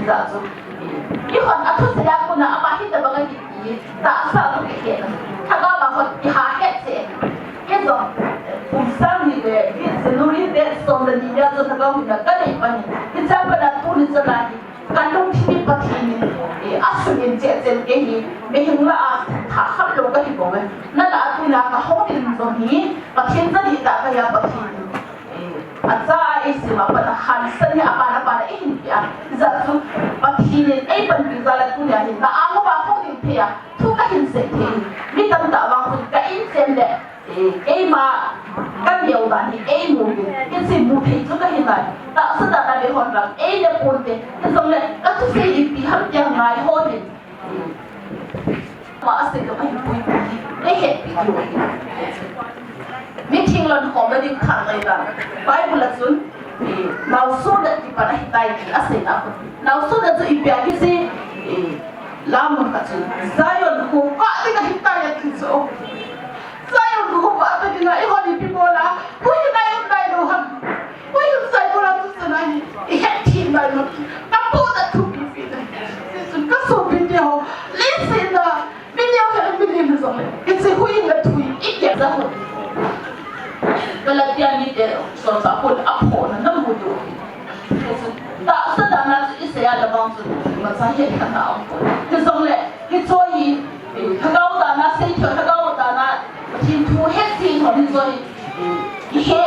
zazu ihon atu saya kuna apa hita bagai di tak satu kekeh thaga ma hot ha het se kezo usang ni de di senuri de som de dia zo thaga huna ka nei pani kita pada tu ni zalani kalung thi pathin asunin che chen ke hi mehingla a tha khap lo ka hi bowe na la tu la ka hodin zo hi pathin zani ta ka ya pathin Asa isima pada hansen ya apa ini ya zatu patinin penjualan tu ya hinta anu bahu ini ya tu kahin sekhi mitam tak bang ka insen le ma kan yau dan mungkin insi muthi tu kahin lai tak sedar dari honram le ponte kesong le katu se ipi ham yang ngai hodin ma asik ka mai pui het pi meeting lon comedy thang lai da bible la sun now so that di pada hitai ki asai na now so that i pya ki se lamun ka chu zion ko pa ti ka hitai ya ki so zion ko pa ti na I hodi pipola ko hi na yun dai do ham ko hi sai ko la tu sana hi I het tin dai no ka po da tu ki fi da sun ka so bin de ho listen da bin yo ha bin de so it's a hui na tu I ke za ho Galatian ni de so sa pun apo na namudu tak sedang nak saya ada bangsa macam ni kan nak apo kesong le kitoi thagau ta na sei thagau ta na chin thu het sin ho ni zoi he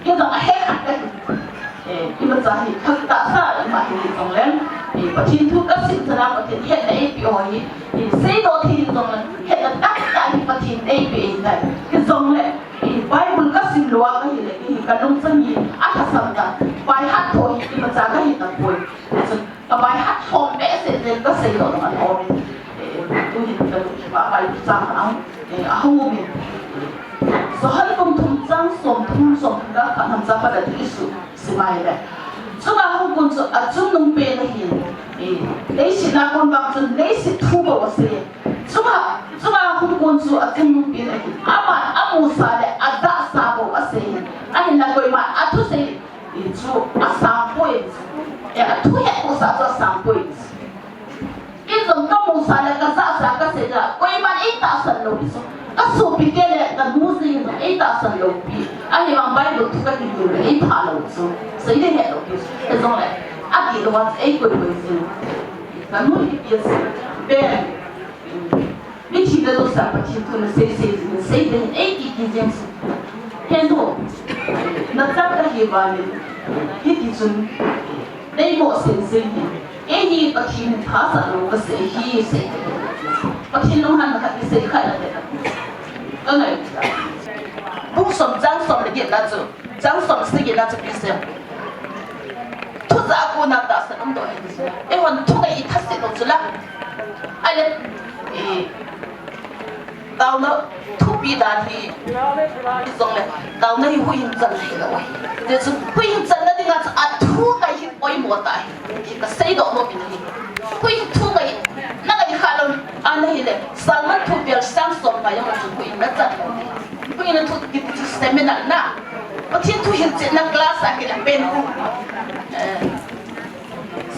kesong he ki macam ni thak ta sa ma hi song len chin thu ka sin sana patin het nei pi ho hi sei do thi song len het ta ta ni patin ei pi na kesong le Bible kasih luar ke hilang ini kadang seni ada sabda by hat toy ini macam ke hilang toy by hat home base dan kasih orang orang itu hilang cuma by jangan aku mungkin soal pemtujuan som dah kan hamzah pada isu semai cuma aku pun acung numpe lagi lesi nak pun bangsun lesi tuba wasir cuma aku pun acung numpe lagi aman amu sade ada sabo wasir ahin nak koi mat atu se itu asam poin ya atu ya ko sa asam poin itu kamu sade kasa kaseda koi mat ita selo isu kasu pikele dan muslim ita selo pi ahin mang Bible tu kan hidup ini palo so saya dah hello isu ezong le agi lo wat ei koi isu kan mu isu ben Bici dah dosa pacin tu na sei ben ei ki james hendo na tak dah hibali hiti sun dei mo sen ei ni pacin thasa lo ka sei pacin lo han ka sei khai la de angai bu som jang som le ge la zo jang som se ge la zo bi se tu za ko na da sa dum do ei wan tu ga I thase do zula ai le tao nó thu bi đàn thì giống này tao nó huy hình dần này là vậy để chúng huy hình dần là đi ngắt thu cái hình oi mua tai cái xây độ nó bị này huy thu cái nó cái khá là anh này là sáng mắt thu biểu sáng sớm mà yang chúng huy nó dần huy nó thu cái seminar na có thiên thu hình dần là class à cái là bên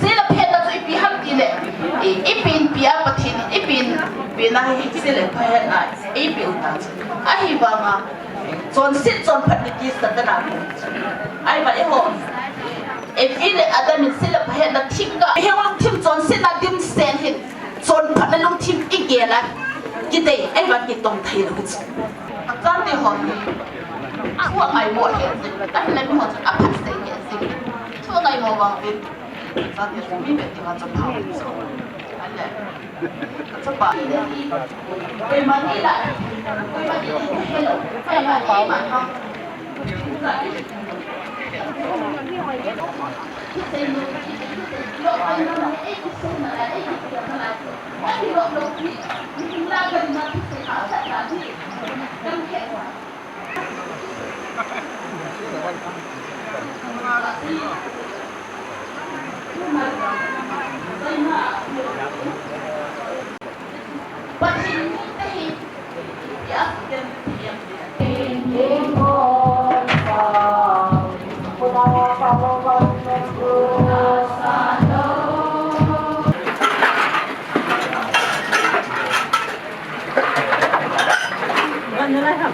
sẽ là pen là tôi bị hấp đi này ít pin bia bát thiên ít pin này sẽ là pen này ít pin này ai bảo mà chọn sit chọn phát đi sát cái nào ai bảo em không em ý là adam mình sẽ là pen là team cả em không team chọn sit là team stand hết chọn phát là long team ít kia là cái đấy em bảo cái tổng thể là cái gì cái này họ thua ngày mua hiện gì cái này họ sẽ áp phát hiện gì thua ngày mua bằng việc Sabi ko mi beti nga sa pao so ale sa pa kay Manila hello kay Manila อะไรครับ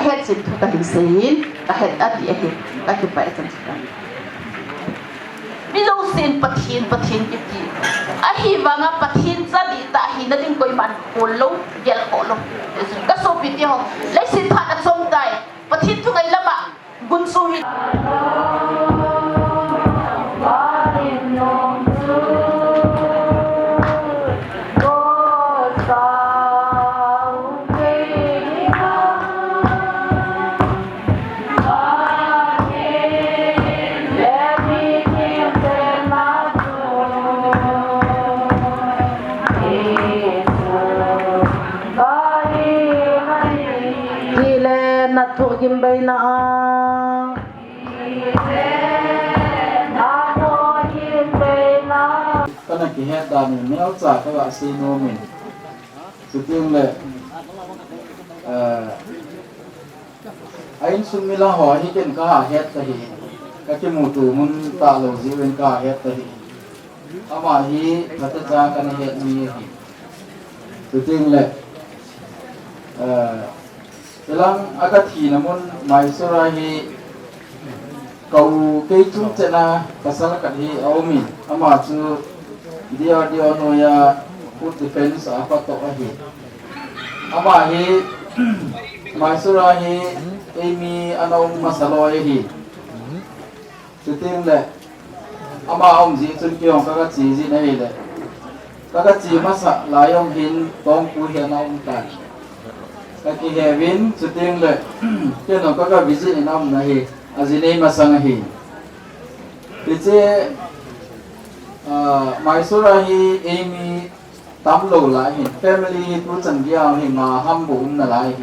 เฮ็ดสิทุกข์ศีลก็เฮ็ดอันนี้เฮ็ดก็คือไปจังซั่นมีโลสินปะทินกิจิอะฮีวางปะทินซะดิตาฮีนะดิงกอยมันโอโลเยลโอโลก็โซปิติโฮเลสินพานะสมไดปะทินทุไงละบะบุญสุหิทุกิมเบนาก็นักกิจดานิไม่เอาจากก็ว่าซีโนมินสุดยอดเลยไอ้สุมิลาหอที่เป็นก้าเฮ็ดตะฮีก็ที่มูตูมุนตาโลจีเป็นก้าเฮ็ดตะฮีอามาฮีพัฒนาการเฮ็ดมีฮีสุดยอดเลยdalam agak thi namun maisura hi kau keitum cena pasal kat hi aumi ama chu dia no ya food defense apa to hi ama hi maisura hi emi anau masalo hi suting le ama om ji chun ki ong ka chi ji nei le ka chi masa layong hin tong pu hi anau tan kaki Kevin syuting le keno kaka visit inam nahi azine masangahi piche Mysore hi Amy tamlo la hi family tu changia hi ma hambu na la hi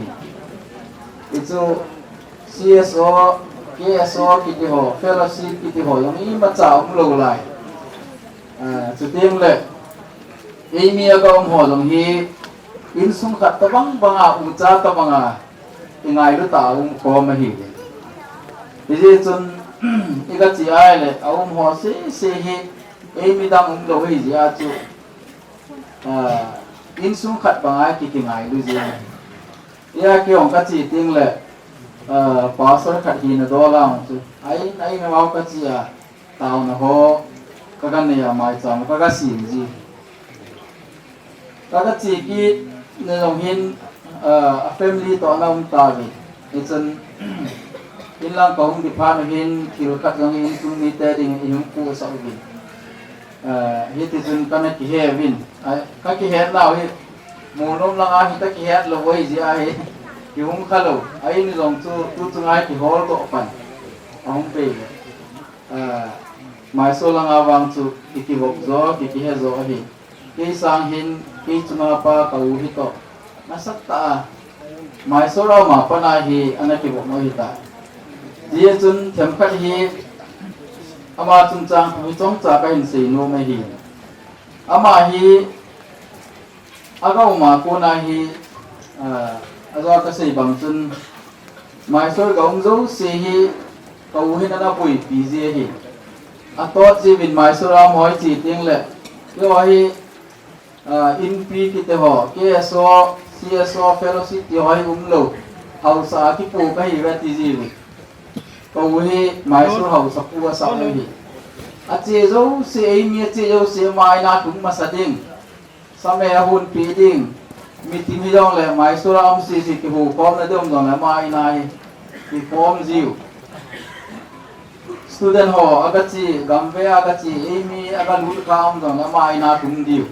itu CSO KSO kiti ho fellowship kiti ho yang i macha umlo la syuting le Amy aga ho long hi in sung khat tabang banga ucha tabanga ingai lu ta ko ma hi ji chun iga chi ai le ho se hi e mi dang lo hi ji a chu in sung khat banga ki ngai lu ji ya ki ong ka chi ting le pa sor khat hi na do la chu ai ma wa ka chi a taw na ho ka kan ne ya mai chang ka si ji ka chi kiในโรงเรียนfamily ต่อน้องตาวินี่จนอินลังของดิพานเห็นคิวคัดโรงเรียนทุ่งมีแต่ดิ่งอิมกูสาววินฮิติจนกันกี่เฮวินกันกี่เฮเราฮิมูนมลังอาฮิตกี่เฮเราไว้จีอาฮิคิวหุ่งขลุ่ไอ้นี่ลงตู้จุงไอ้กี่ฮอลก็ปันอาหุ่งเปย์ไม่โซลังอาวังจูกี่บกโซกี่เฮโซฮิกี่สังหินกี่จุมาปะเขาฮิโตมาสักตาไม่โซเรามาปนาฮิอันนั้นกี่บกโนฮิตาดีจุนเข็มขัดฮิอามาจุนจังผู้จงจากกันสีโนไม่ฮิอามาฮิอาก็มาโกนาฮิอาจารย์ก็สีบางจุนไม่โซก็องค์โจสีฮิเขาฮินั่นน่ะปุยปีเจฮิอาตัวจีบินไม่โซเราหอยจีติงเลยก็ว่าฮิอินพีกิเตหอ KSO CSO fellowship ที่หอยโลเฮาสาที่ปูก็ฮิเวทีจีบิก็วิไม่สู้เฮาสักปัวสักเลยอาเจโจเสียมีอาเจโจเสียไม่น่าถุงมาสะดิ้งสมัยหุ่นปีดิ้งมีที่มีดองเลยไม่สู้เราสิที่หูพร้อมนะเดิมดองเลยไม่น่าที่พร้อมจิว student หออากาจีกัมเบอากาจีเอมีอากาลุดข้ามดองเลยไม่น่าถุงดิว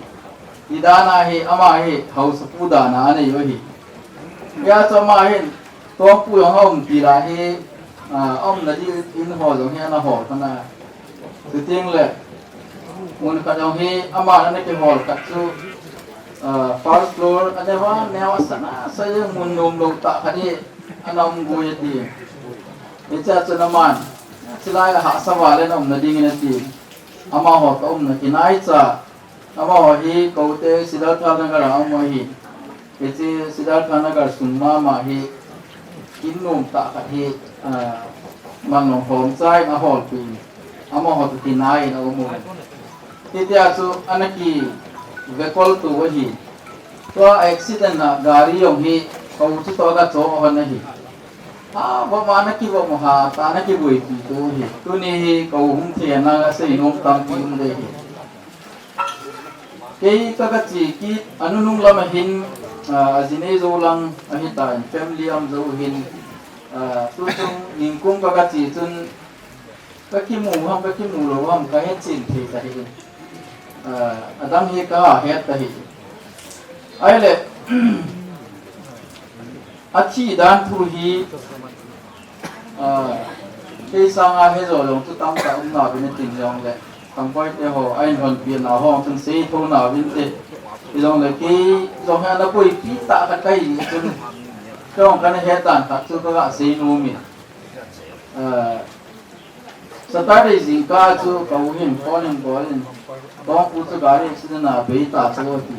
ที่ด้านไหนอามาเฮเฮาสักปูด้านไหนอยู่ที่ยาจะมาเห็นตัวปูของเขาตีละเฮอ้อมนาดีอินหอลงเฮียนะหอขนาดสุดทิ้งเลยมุนกัดลงเฮียอามานั่นเป็นหอกัดซูfirst floor อันนี้ว่าแนวสนะใส่มุนนมลงตะคันนี้อันนั้นมุยดีเดี๋ยวจะจนมันสิไลหาสวาเลนอมนาดีเงินตีอามาหอกับอมนากินไอจ่าอามาหอฮีกูเตสิดาธานการอามาฮีเดี๋ยวสิดาธานการสุนมามาฮีกินนมตะคันนี้ มันหอมใจมาหอดปีอามาหอดตีนายนะโอโมที่เดียจูอันนั้นกีเวกอลตัวหีตัวอุบิเหตุนะกาลียงฮีเขาจุดตัวก็โจ้อันนั้นฮีว่ามานักกีฬามหาตานักกีฬาบุยปีตัวฮีตัวนี้ฮีเขาหุ่นเทียนนะก็เสียนุ่มตั้งทีมเลยฮีเกี่ยก็จีกีอนุนุ่งละมาหินอาจินเอโซลังอาหิตาอินแฟมิลี่อัมโซหินตัวจงนิงกุ้งก็จีจนก็ขี้หมูห้องก็ขี้หมูหรือว่ามันก็เห็นสิ่งที่ตาหิอาดัมฮีก็เห็นตาหิไอ้เลยอาชีด้านทุฮีที่สร้างอาเหตุลงทุกตั้งแต่หน้าเป็นจริงจังเลยตั้งไว้เดี๋ยวไอ้หนุ่มเปลี่ยนหน้าห้องจนสีทุ่งหน้าเป็นเด็กที่ลงเลยที่ลงให้นับปุยที่ตากันใกล้จนก็ลงกันเหตุการณ์ขัดสุขก็สีนุ่มสตาร์ทสิ่งก้าจูเขาเห็นฟ้อนบอลต้องพูดสุการีสิ่งน่ะเบย์ตาโซตี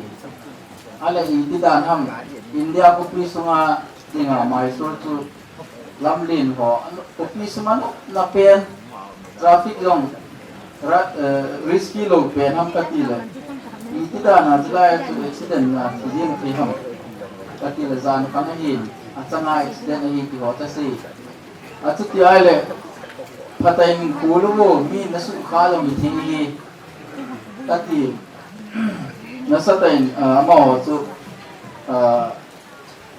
อะไรอีกที่ด้านทำอินเดียก็พิสูจน์สิ่งอ่ะไม่สู้จูลำลินหัวก็พิสูจน์มันนับเป็นทราฟิกลงริสกี้ลงเป็นทำกันทีเลยอีกที่ด้านนั้นจะได้จูอุบิเหตุนะที่ยิ่งที่ทำกันทีเลยจานกันหินอาจจะง่ายอุบิเหตุนี้ที่หัวจะสีอาจจะที่อะไรพัฒน์คูลูโวมีนักสุขาลงมีที่นี่ตัดที่นักสัตย์มาหัวจู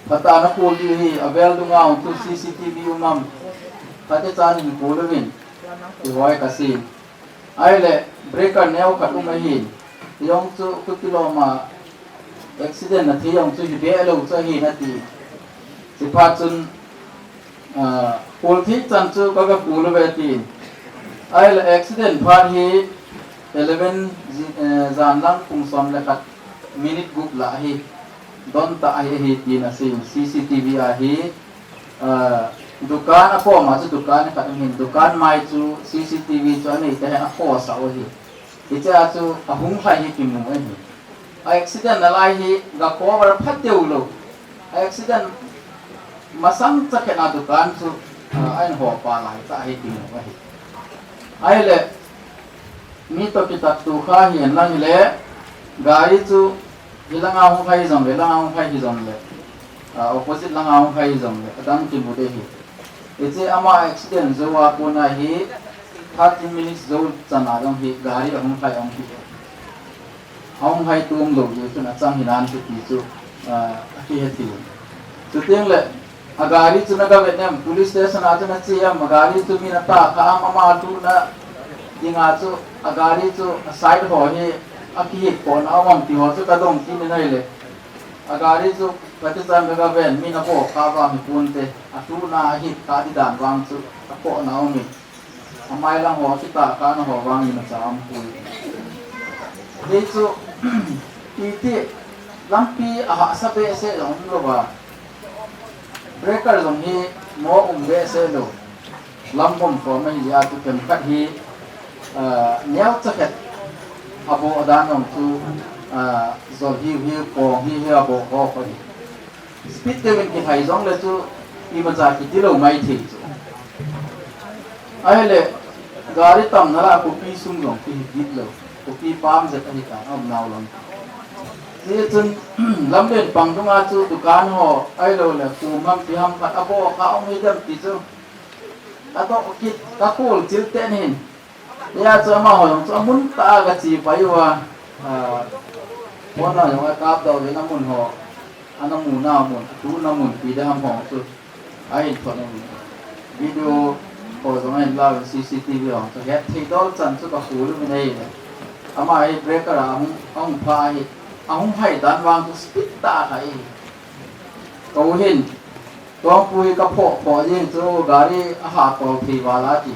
พัฒน์นักคูลีฮีอเวลดุงาuntuk CCTV umumพัฒน์จานินคูลูวินที่หัวไอ้กสินไอ้เล่เบรกเกอร์แนวขัดอุ้มหินที่ยองจูคุกิโลมาอุบิเหตุนาทียองจูฮิเบลลูจูฮีนาทีสิพัฒน์พูดที่จันทร์ก็พูดเวทีไอ้อุบิเหตุพาร์ฮี11จานลังปุ่งสมเลขัดมินิทกุบลาฮีดอนตาฮีที่นั่นสิ CCTV อาฮีดุการอพอมาจูดุการขัดหินดุการไม่จู CCTV จูอันนี้แต่อพอสาวฮีที่จะจูอาหุ่งไฟฮีกิมุงฮีอุบิเหตุนั่นไล่ฮีก็ขอว่าพัดเดียวลูกอุบิเหตุมาสั่งจะแค่นาดุการจูไอ้หัวปลาไหลจะให้กินไว้ไอ้เล่มีตัวกิตัดตัวข้าเห็นลังเล่กาลีจูฮิลังเอาไฟจงเล่ลังเอาไฟจงเล่opposite ลังเอาไฟจงเล่ตั้งที่บุตรฮีเอเจอามาอุบิเหตุจูว่าปุ่นฮี30 minutes จูจะน่าจงฮีกาลีเอาไฟเอาฮีเอาไฟตุ้มลูกอยู่จนอาจารย์ฮินันที่จูที่เหตุจุดเองเล่agari tu naga venem police station atu na chiam agari tu minata kha mama tu na inga tu agari tu side ho hi aki pon awam ti ho chu kadong ti ni nai le agari tu patisan naga ven mina ko kha ba mi punte atu na hi ka di dan wang chu ko na mi amai lang ho ti ta ka na ho wang ni na cham pu ni chu ti lampi aha sabe se long lo ba breaker zong hi mo ve se lo lambom for mai ya tu kem khat hi nyau chaket abo adan ong tu zol hi ko hi abo ko ko speed devin ki hai zong le tu I ma cha ki dilo mai thi chu ai le gari tam na la ko pi sum zong ki git lo ko pi pam je ka ni ka am naw longนี่จนลำเล่นปังตุงอาจูตุการห่อไอ้เราเลยกูมั่งที่ทำขัดอโบเขาเอาไม่ได้ติดจูแล้วต้องคิดตะโกนจิ้วเต้นเห็นเนี่ยจะมาห่อจะมุนตากระจีไปว่าวันนั้นอย่างว่ากราบดาวเลยน้ำมันห่ออันน้ำมูน้ำมันดูน้ำมันปีได้ทำห่อจูไอ้ถอดวิดีโอพอตรงนั้นเรา CCTV ห่อจะแค่ที่ดอลจันทร์จะกระหูหรือไม่ได้เลยอามาไอ้เบรกกระเอาพายเอาให้ดันวางทุกสปิตตาไทยเขาเห็นตัวปุยกระเพาะพอยิ่งจูกาลีอาหารตัวผีวาลาจี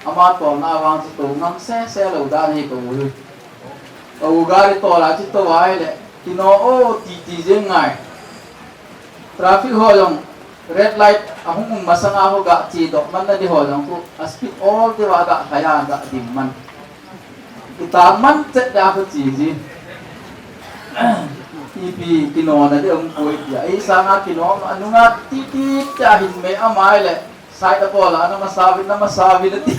อามาตัวหน้าวางจุดตรงน้ำแซ่เหล่าด้านนี้ก็วุ้ยเอากาลีตัวละจิตตัวไว้เลยที่น้อโอ้ตีเจ๋งไงทราฟิกหัวจง red light ahung masanga ho ga chi do man na di ho jong ku speed all de wa ga khaya ga dim man kita man che da ko chi ji ipi kino na de ong koi ya ai sanga kino anunga ti ti cha hin me amai le sai da bola na masabi na ti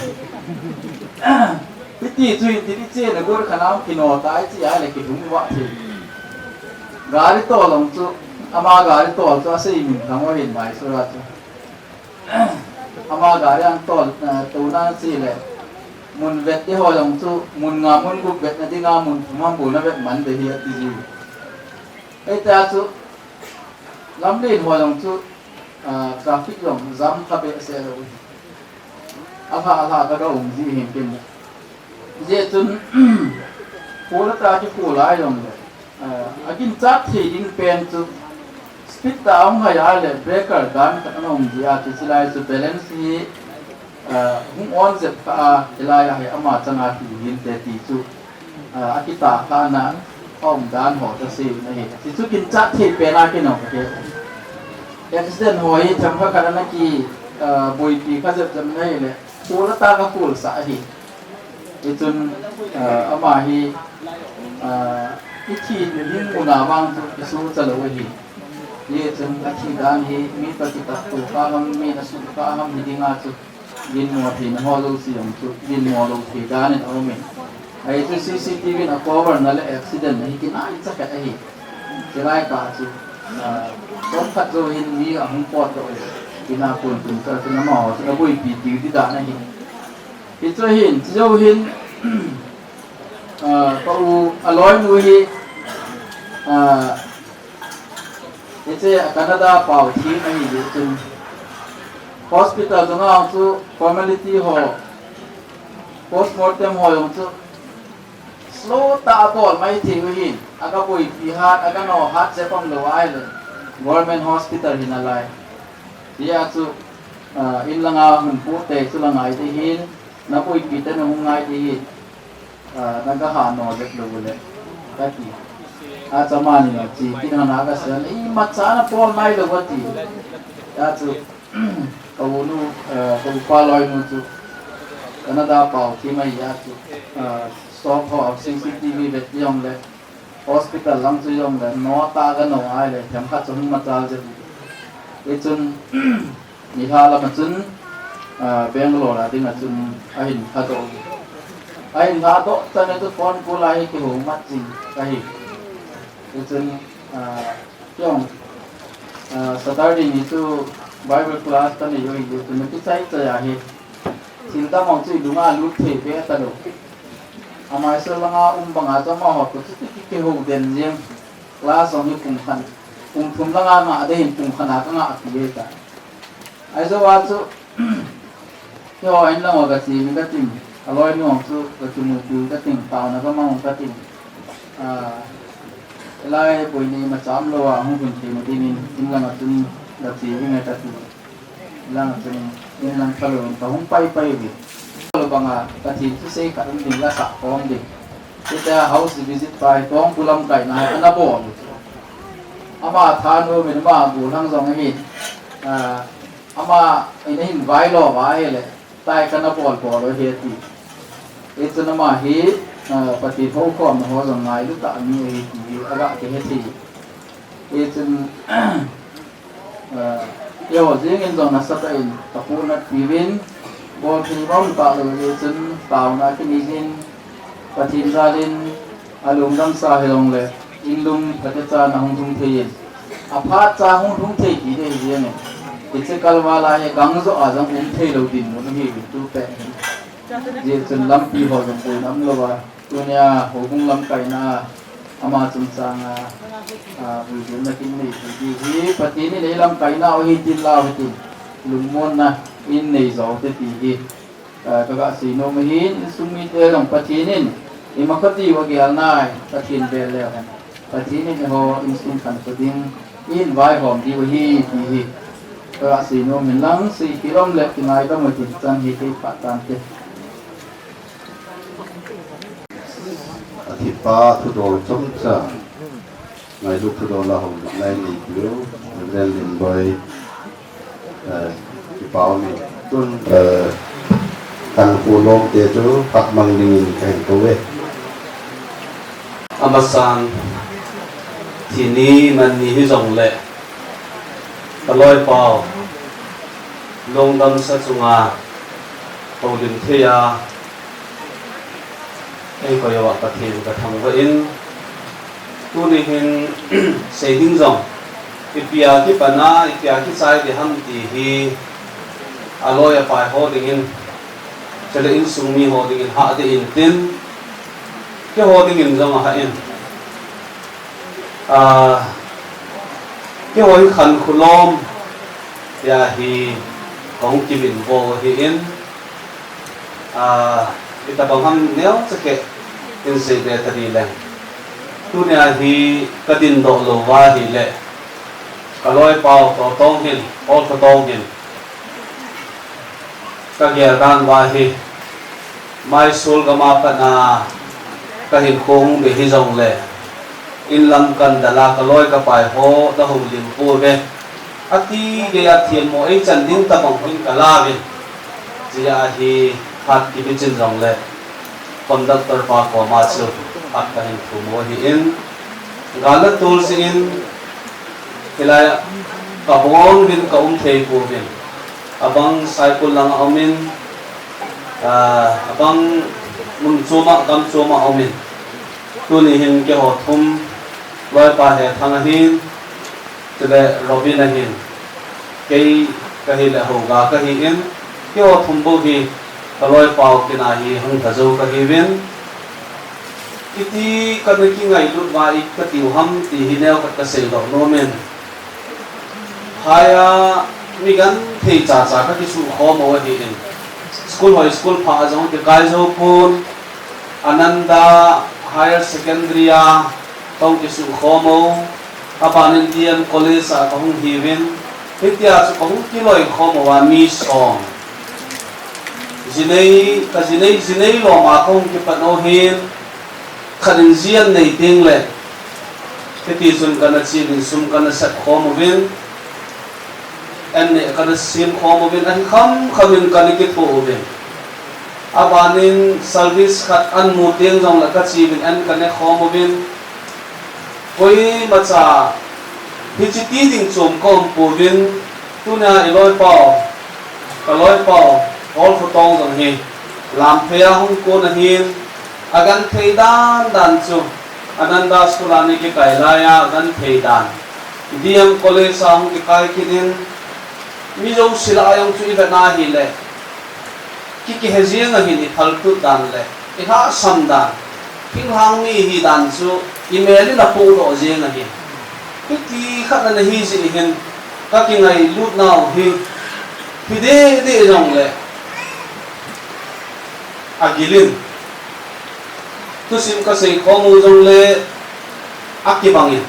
ti chui ti che na gor khanam kino tai chi ai le ki hum wa thi gari to long chu ama gari to chu ase min thang wa hin mai so ra chu ama gari ang to tu na chi le mun vet ti ho long chu mun nga mun gu vet na ti nga mun ma bu na vet man de hi ti ji ai ta chu lam le ho long chu traffic long jam ka be se lo ala ka do um ji hin kin je chun pula ta ki pulai long le akin chat thi ding pen chu speed down ha ya le breaker gan ka nom ji a ti silai chu balance hi hum on je ka ilai ha ama changa ti hin te ti chu akita ka na om dan ho ta si na hi ti chu kin chat thi pe na ki no ke accident hoi tham ka kana na ki boi pi ka je jam nei le pula ta ka pul sa hi itun ama hi ithi nin una wang tu isu chalo hi ye chun athi dan hi mi pati ta tu ka ham mi na su ka ham hi dinga chu yin mo thi na ho lo si yong chu yin mo lo thi dan en ome ai tu CCTV na cover na le accident hi kin ai cha ka hi chilai ka chu tom khat zo hin mi a hung pot do kina kun tun ka tu na mo na boi pi ti ti da na hi itu hin jauh hin kau aloi muhi itu Canada pau thi mai itu hospital tu ngau tu formality ho postmortem ho yang tu slow ta bol mai thi hin aga boi pi hat aga no hat se pom lo ai le government hospital hin alai dia tu in langa mun pu te tu langa ai hin na poi pi te no ngai ti na ga ha no de lo le ta ti a chama ni na chi ti na ga sa i ma cha na pol mai lo ti ya chu ko nu ko pa loi nu chu Canada pau ti mai ya chu stop ho CCTV ve yong le hospital lang chu yong le no ta ga no ai le tham kha chun ma cha je e chun ni ha la ma chun Bangalore la ding a chun a hin kha do a hin kha do ta ne tu phone pu lai ki ho ma ching ka hi e chun yong Saturday ni tu Bible class ta ne yo hi tu ne ki sai cha ya hi sin ta mong chi lunga lu the pe ta do amai so langa banga cha ma ho tu ti ki ho den jeng class on hi kum khan kum thum langa ma de hin kum khana ka nga ti ta ai so wa chu yo anh là một cái gì mình cái tình aloi ni ông chu cái chung một chu cái tình tao nó có mong cái tình lai buổi này mà chấm lo à không cần gì mà đi mình chính là một chung cái gì với người ta thì là một chung nên làm sao rồi tao không bay gì lo bằng cái gì chứ xây cả mình là sạ con đi kita house visit by tong pulam kai na ana bo ama thano mình mà bu lang zong hi ama ini hin vai lo vai le tai kana pol pol lo he ti etuna ma hi pati tho ko ma ho zong ngai lu ta mi hi ti aga ke he ti etun yo jing in zong na sa ta in ta pu na pi win bo thi rom ta lo etun taw na ki ni jin pati ra lin alung dam sa he long le in lum pati cha na hung thung the apha cha hung thung the ki de hi ne इसे कल वाला ये गंगजो आजम उन्थे लो दिन वो नहीं बिटू पे ये चुन लंपी हो जम कोई नम लो बा दुनिया होगुंग लम काइना अमा चुनचांगा बुजुर्ग न किन्ने ही पति ने ले लम काइना वही चिल्ला होती लुमोन ना इन नहीं जाओ ते ती कगा सीनो में ही सुमी ते लम पति ने इमखती वगैरह ना पति ने बेले है पति ने हो इन सुन खान पतिंग इन वाई होम दी वही ती si no min lang si kilom le kinai ka mo tin chan hi ke pa tan te athi pa thu do chom cha ngai lu thu do la hom lai ni lu ren lin boy ki pao ni tun tang pu lom te chu pak mang ning kai ko we amasan thì ni man ni hi rong le ta loi pao long dam sa chunga holding thea ei ko yawa ka thil ka thang wa in tu ni hin sei ding zong ipia ki pana ipia ki sai de ham ti hi aloya pai holding in chale in sumi holding in ha de in tin ke holding in zong ha in cái hồi khăn khulom ya hi không chỉ bình vô hi in người ta bằng ham nếu sẽ kể in sẽ để ta đi lên tu này hi cái tin độ lô va hi lệ cái lối bao tổ tông hin all tổ tông hin cái gia dan va hi mai sul gama pana cái hình khung bị hi rong lệ in lam kan dala ka loi ka pai ho da hum lim pu ve ati ge ya thiam mo ei chan ding ta bang hin kala ve ji a hi phat ki bi chin rong le conductor pa ko ma chu at ka hin thu mo hi in gala tul si in hilaya ka bong bin ka thei pu ve abang cycle lang amin abang mun chuma kam chuma amin tu ni hin ke ho thum loi pa he thang hin tele robin hin kei ka hi la ho ga ka hi in ke ho thum bo hi ka loi pau ki na hi hung tha zo ka hi ven iti ka ne ki ngai lut wa ik ka tiu ham ti hi neo ka sei do no men haya mi gan thei cha cha ka ki su kho mo hi in school high school pha jong ke kai zo pun Ananda higher secondary tong isu khomo aban Indian college a kong hiwin hitia su kong kiloi khomo wa mi song jinei lo ma kong ki pano hin khanin zian nei ting le hiti sun kana chi bin sum kana sat khomo win en ne kana sim khomo win an khamin kana ki tho win abanin service khat an mu teng jong la ka chi bin an kana khomo win koi macha hichiti ding chom kom povin tuna eloi pao kaloi pao all pho tong jong hi lam phea hong ko na hin agan thei dan chu Ananda skulani ki kailaya agan thei dan DM college sang ki kai kinin mi jo sila ayong chu ibana hi le ki hezia na hi ni phaltu dan le iha sam dan king hang mi hi dan chu email na po do je na hi ti khat na hi ji hin ka ki ngai lut naw hi de jong le agilin tu sim ka sei khomu jong le akibangin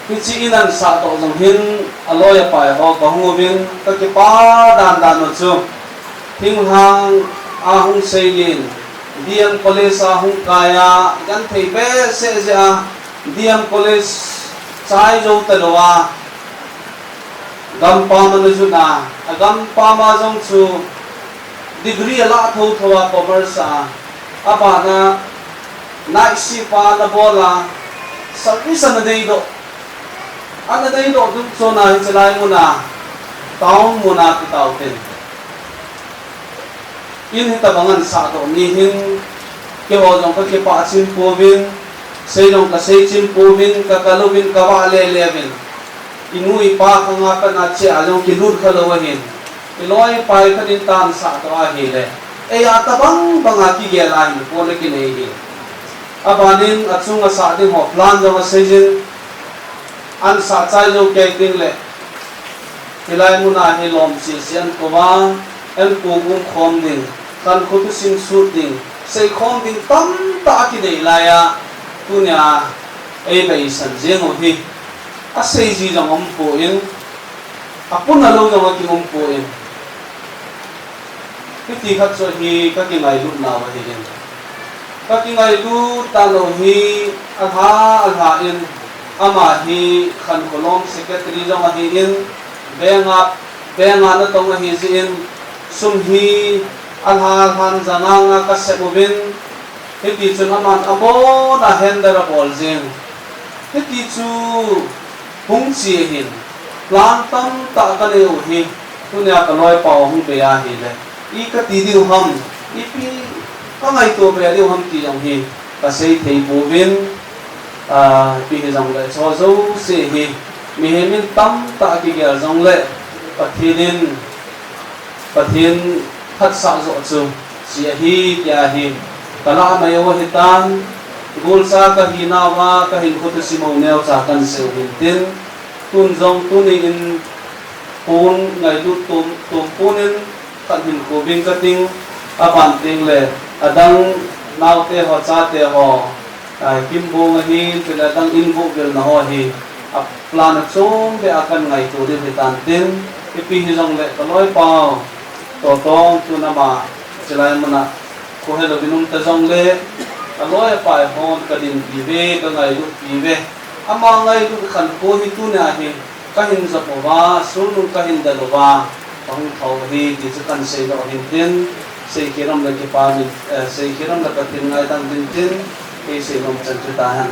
ki chi inan sa to jong hin aloya pai ho ka hungwin ka ki pa dan no chu thing hang a hung seilin DM college hung kaya gan thei be se ja DM college chai jo talowa gam pa man ju na agam pa ma jong chu degree la tho thowa commerce apa na nai si pa na bola service na dei do ana dei do du so na chalai mu na taung mu na ki tau ten in hita bangan sa to ni hin ke ho jong ka ke pa chin povin sei jong ka sei chin povin ka kalubin ka wa le levin inui pa ka nga ka na che a jong ki lut khalo wa hin iloi pai ka din tan sa to a hi le e ya ta bang banga ki ge la ni ko le ki nei hi abanin achunga sa ding ho plan jong sei jin an sa chai jo ke ding le ilai mu na hi lom si sian ko wa en ko gum khom ding kan ko tu sing shooting sei khom ding tam ta ki nei la ya punya e bei san jeng o hi a sei ji jong om po in apun na lo jong ki om po in ki ti khat so hi ka ki ngai lu na wa hi in ka ki ngai lu ta lo hi a ha in ama hi khan kolom secretary jong hi in benga na tong hi ji in sum hi alha han zananga ka sebovin heti chu naman amo na hendera bolzen heti chu hung chi hin plan tam ta ka leu hi tu nia ka loi pau hung be a hi le I ka ti diu ham I pi ka ngai to be diu ham ti yang hi ka sei thei bo vin pi he jong le cho zo se hi mi he min tam ta ki ge jong le pathin phat sa zo chu si hi kya hi kala mai wo hi tan gul sa ka hi na wa ka hin khut si mo neo cha kan se hin tin tun jong tu ni in pun ngai du tum punin kan hin ko bin ka ting apan ting le adang nau te ho cha te ho kim bo nga hi te la dang in bo gel na ho hi a plan chung be akan ngai tu de tan tin pi hi jong le ka loi pau to tong tu na ma chilai mana ko he lo binum ta jong le ka loi pai hon ka din pi ve ka ngai lu pi ve ama ngai lu khan ko hi tu na hi ka hin za po wa sul nu ka hin da lo wa pang thau hi ti chu kan sei lo hin tin sei kiram la ki pa ni sei kiram la ka tin ngai dang tin tin ke sei lom chan chu ta han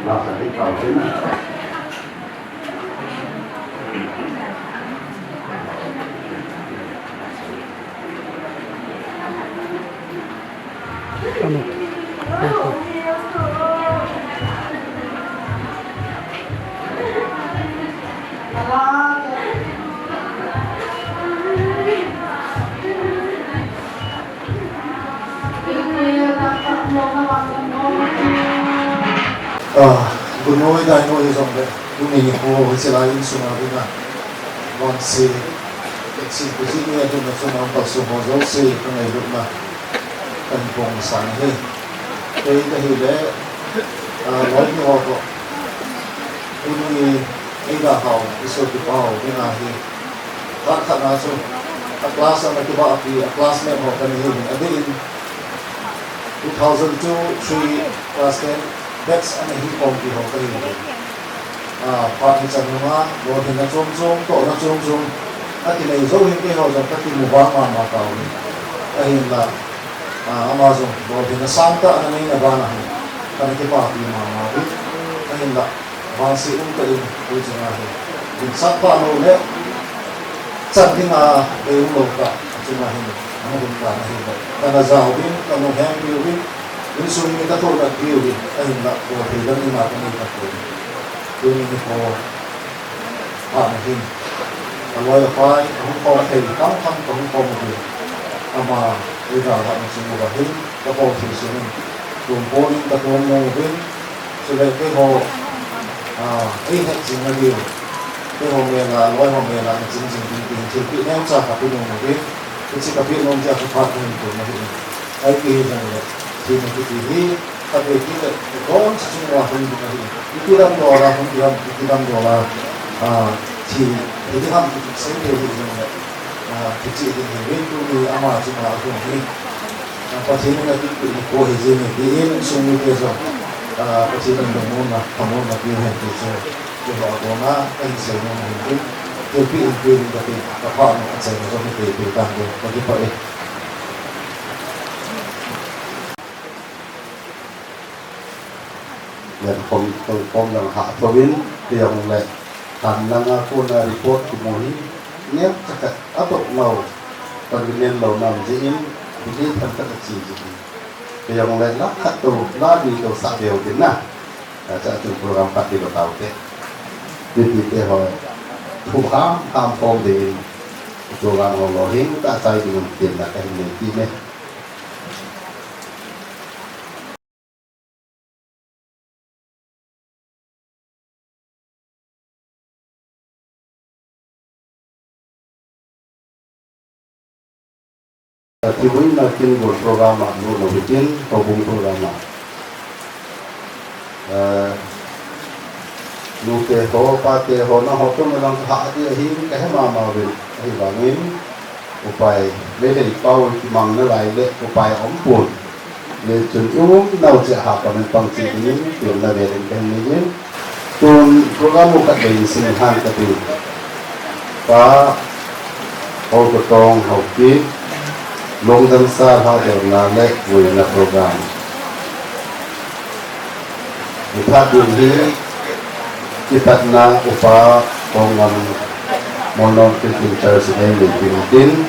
Nó sẽ đi cầu thế này. Good morning, I know is on the Uni Ho, it's a line Sumavina. One say, it's in Brazil, I don't know from Paso Mozo, say, when I look at and Bong San He. They the Hile, what you offer. Uni Ida How, is so the power, in a he. That Hanazo, a class on the Kibaki, a classmate of the Haven, a day in 2002, 3, class 10. That's an hip hop di hotel ini. Parti canuma, boleh na zum, to na zum. Ati na izo hindi ho jam kati muwang ma tao ni. Ahin la Amazon boleh na Santa ana ni na bana ni. Kan ki pa pi ma. Ahin la vansi ka in ko jana he. Din sakpa no le. Chanding e lo ka jana he. Ana din ka na he. Kana zao bin kanu hem bin. Ini sumi kita tahu tak dia ni, ayat buat hilang ni macam ni tak tahu. Ini ni kau, mungkin kalau yang fai, kau hei, kau mungkin, ama ida tak mesti mungkin, kau sisi ni, tumpul tak tuan mungkin, selepas kau, ini cina dia, kau mungkin luar mungkin cing, tapi yang cah tapi mungkin, kecil tapi mungkin aku pakai itu mungkin, ayat ini jangan. Di negeri tapi kita kon semua pun begini. Itu dalam doa pun itu dalam doa. Jadi ham sendiri juga. Kecil ini itu ni amat cuma aku ni. Pas ini nanti itu kohai jenis ini semua biasa. Kecil ini kamu nak pilih itu. Jadi aku nak ini semua mungkin. Tapi tapi apa nak saya nak pilih tanggung bagi pak. Dan kom yang hak pawin yang le tanang aku na report kumuhi niat cakap apa mau paginen lau nam jin ini tanpa kecil jadi yang le nak tu lagi tu sabeu dina ada tu program pati tahu ke jadi dia Tuhan kampung di program Lohing tak saya dengan tindakan ini Tiwin natin buat programa dulu bikin hubung programa. Luke ho pate ho na ho tu melang hak dia hin kah mama bin hi bangin upai le pau ki mang na lai le upai ompun le chun nau che ha ka men pang chi ni tu na ve den kan ni tun program ka be sin han ka tu pa ho ko tong ho ki long dan sa ha de na le vui na program Ikat ini kita na upa kongan monon Christian Church ini pintin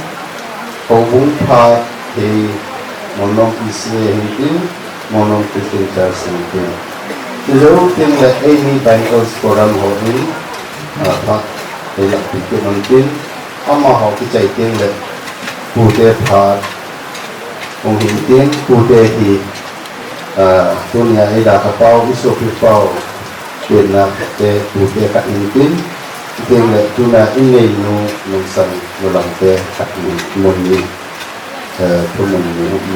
kobung pat di monon Islam monon Christian Church ini. Jauh tinggal ini Bible Forum hoin pat tidak pikir mungkin ama hau kicai tinggal putih pat mungkin putih di dunia ini dah kapau isu kapau kena te putih kat intin tinggal dunia ini nusang ulang te kat muni muni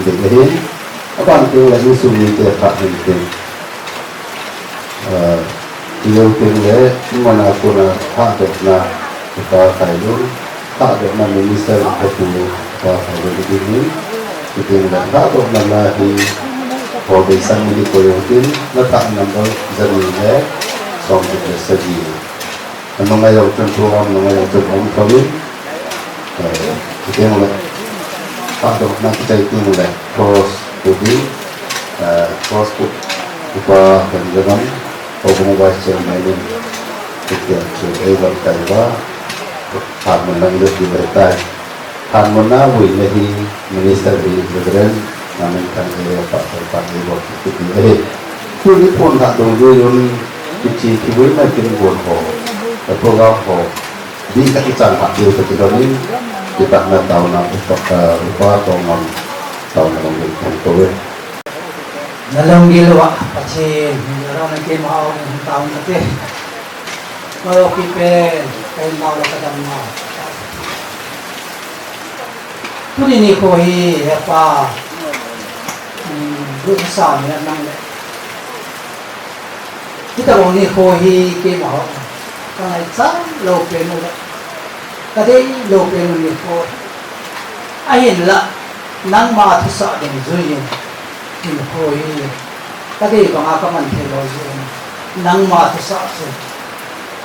ini apa tinggal isu ni te kat intin dia tinggal mana pun hak na kita kayu hak na minister betul apa hari ini tinggal hak na lagi और बेसन मिली कोयोटिन न tak number जरूर som itu segi. Mengenai yang program mengenai yang program kami, kita mulai pada nanti kita itu mulai cross body, cross put upah dan jangan program vice chairman kita cuba berkaiwa harmonan lebih berkait harmonan wujudnya minister di federal namun kan saya pak ibu itu ini pun tak dulu yang kecil kecil mungkin buat program di kecil hak dia ketika ini kita nak tahu nak upah atau tahu nak mungkin dalam gilwa pasti orang yang mau tahu nanti kalau kita mau kadang mau tu ini koi apa bước sau này năng đấy kita mau ni koi ke mau cái này chắc lâu bên rồi cái đấy lâu bên rồi koi ai hiện là năng mà thu sợ để rồi thì koi cái đấy còn ai có mình thì rồi năng mà thu sợ rồi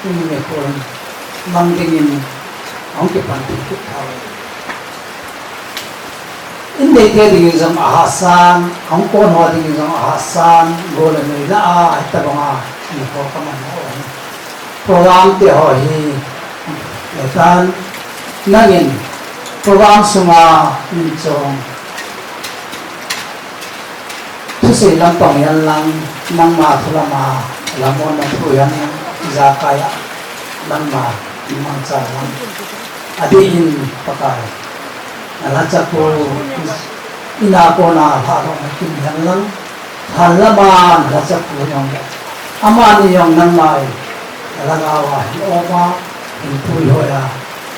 nhưng koi mang đến ông cái bản tính của thao ini dia dengan zaman Hasan, angkon hal dengan zaman Hasan, golongan ini lah, kita bangga ini program mana program teori, dan nangin program semua mencong, sesuai lampang yang nang matulama, lamon matuluyan zakaya, nang mancaran, adin pakai. Alaja ko ina ko na haro makin lang halaman alaja ko yung ama ni yung nanay alagawa oma impuy hoya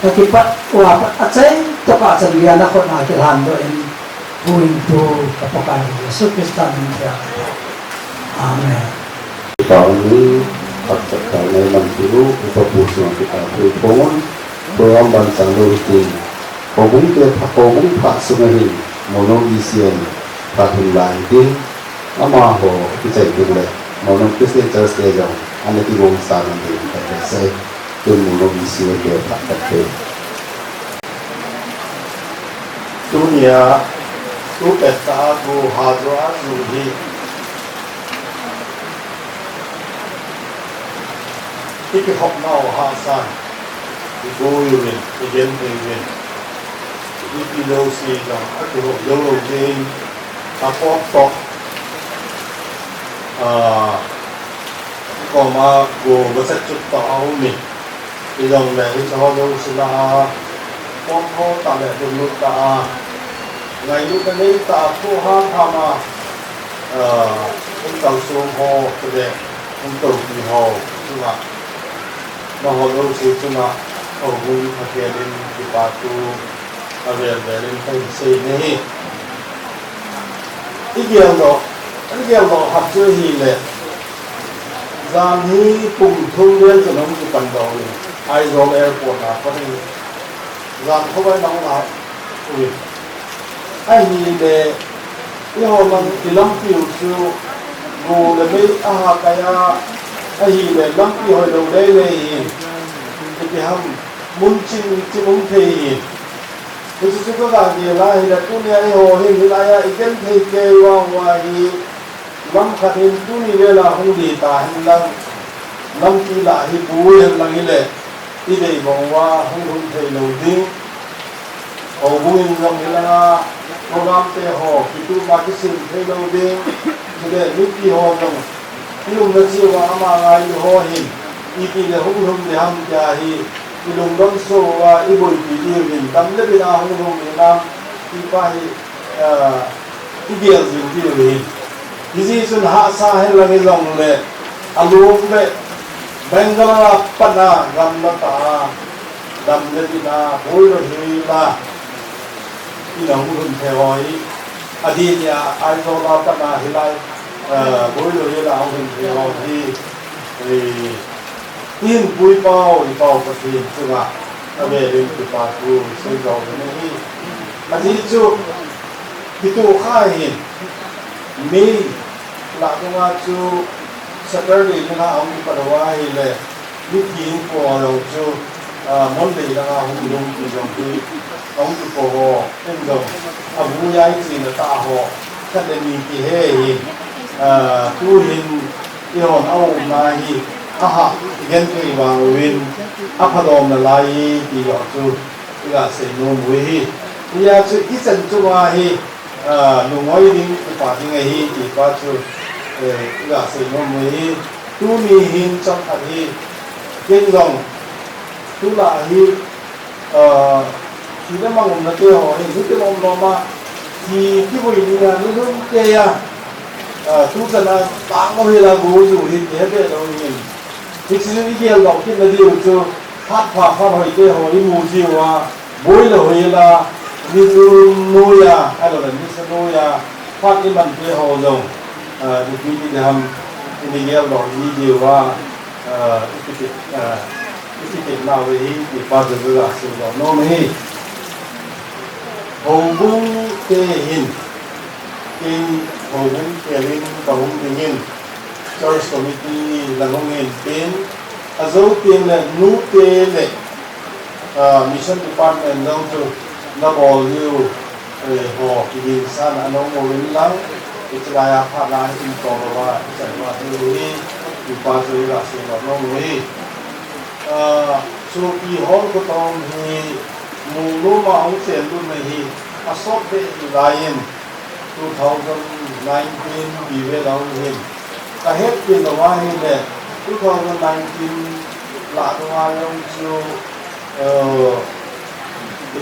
kakipat wa atsay to ka sa biya na ko na kilando in going to kapakan Yesus Kristus niya amen tahun ini akta kali mantiru upapusu kita berpon program bangsa lurutin Kobung pak sungai mono isian tahun lain ama ho kita ikut mono Christian Church dia ane ti bong sana ni saya tu mono isian dia tak terpe dunia tu pesta go hadra nuhi iki hok nau hasan go yurin igen tegen iki lo si jang aku hok lo jing apa tok ko ma go baset chut ta au mi idong le cho lo sila pom ho ta le du ta ngày lúc đấy ta thu han thama ông tàu xuống hồ cái ông tàu đi hồ chứ mà hồ đâu xíu chứ mà hồ vui phát hiện lên cái bà tu về lên thành xây này cái gì đó học chưa gì lệ gian hi cùng thu liên cho nó cái phần đầu ai rồi airport là có thể gian không phải đóng lại ui ai để cái hồ mình thì lắm kiểu siêu ngủ để mấy cái ai để lắm kiểu hồi đầu đây này thì ham muốn chinh muốn thì cái có là gì là tu này hồ hình như là cái thì kêu vào ngoài lam khatin tu ni le la hu di ta hin lang lam ki la hi bu hin lang ile ti dei bong wa hu thei lo ding o bu in long la program te ho ki tu ma ki sin thei lo ding ti de ni ki ho long ki lung na chi wa ama ngai ho hin i ki le hu de ham ja hi ki lung dong so wa i boi ki di rin tam le bi na hu ni na ki pa hi i biar zin di rin Isi sun ha sa he langi long le alum le bengala pana gam la ta dam le dina boi ro hi la ina hu hun the hoi adi ya ai zo la pana hi lai boi ro hi la hun the hoi hi tin bui pao i pao pa ti chu ga ave rin ti pa tu sei zo ne hi adi chu ki tu khai hin mi la nga chu Saturday na ang ipadawai le meeting ko ro chu Monday na nga hung lung ki jong ki ang tu ko ho en do abu yai chi na ta ho ka de mi ki he hi tu hin yon au na hi aha igen ki wang win apadom na lai ki yo chu ga se no mu hi ya chu i chen chu wa hi nu ngoi ding pa ding hi ki pa chu ga se no mu hi tu mi hin chang a hi ken dong tu la hi ki da mang na te ho hi te mong no ma ki bui ni na nu nu te ya tu cha na ta ngo hi la go ju hi te be lo ni ki chi ni ki lo ki na di chu phát hoi te ho i mu ji wa boi lo hi la ni tu nu ya ai lo ni sa nu ya phát i man te ho lo ni ki ni ham ni gel lo ni ji wa cái nào vậy thì bao giờ là sự đó nó mới hồng bung tê hình cái hồng bung tê hình và hồng tê hình church committee là hồng hình tên à dấu tiền là nút tê lệ mission department đâu chứ nó bỏ liu họ thì san anh ông ngồi lên lắng cái cái là phát ra in tổ và chạy qua thì thì bao giờ là sự đó nó mới so i hol ko tom hi mu lu ma ong chen lu na hi asop de lion 2019 bi ve lo hi ka het pin lo wa hi le 2019 la to wa long chu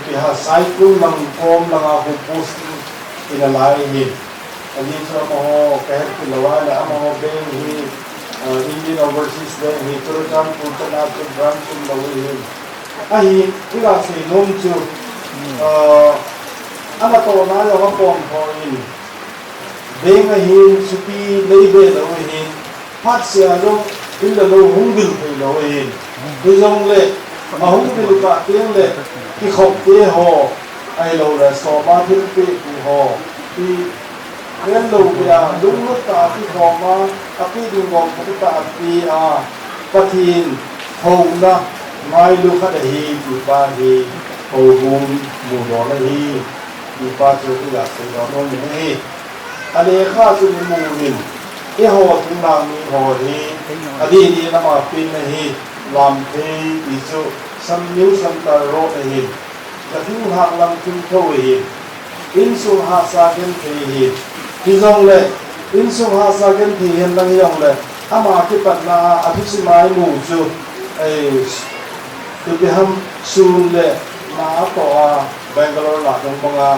ki ha sai ku lang kom lang a hu post in a lai hi ani so mo ka het pin lo wa la mo be hi Indian overseas then he Turkan Purtana to branch in the way ahi ila se nom chu ana to na lo ma pom ho in deng a hin supi leibe lo hin phat sia lo in the lo hung bil pe lo hin du jong le ma hung bil ka tiang le ki khop te ho ai lo la so ma thil pe ku ho ki nên lâu bây giờ đúng lúc ta khi còn mà khi đi ngồi cũng ta khi phát hiện hậu na ngay lúc khác đấy thì ba thì hậu bùn mù đó là thì ba chỗ cái là cái đó nó như thế anh ấy khác chỗ mù mình cái họ cũng làm họ thì anh đi làm mà pin này làm thế thì chỗ sắm nhiêu sắm ta rồi này là thứ hàng làm chung thôi in số hạ sa cái thì thì dòng lệ in sung ha sa ken thì hiện đang dòng lệ ama cái phần na aphisi mai mu chu ai tu bi ham sun lệ na to Bangalore la dong banga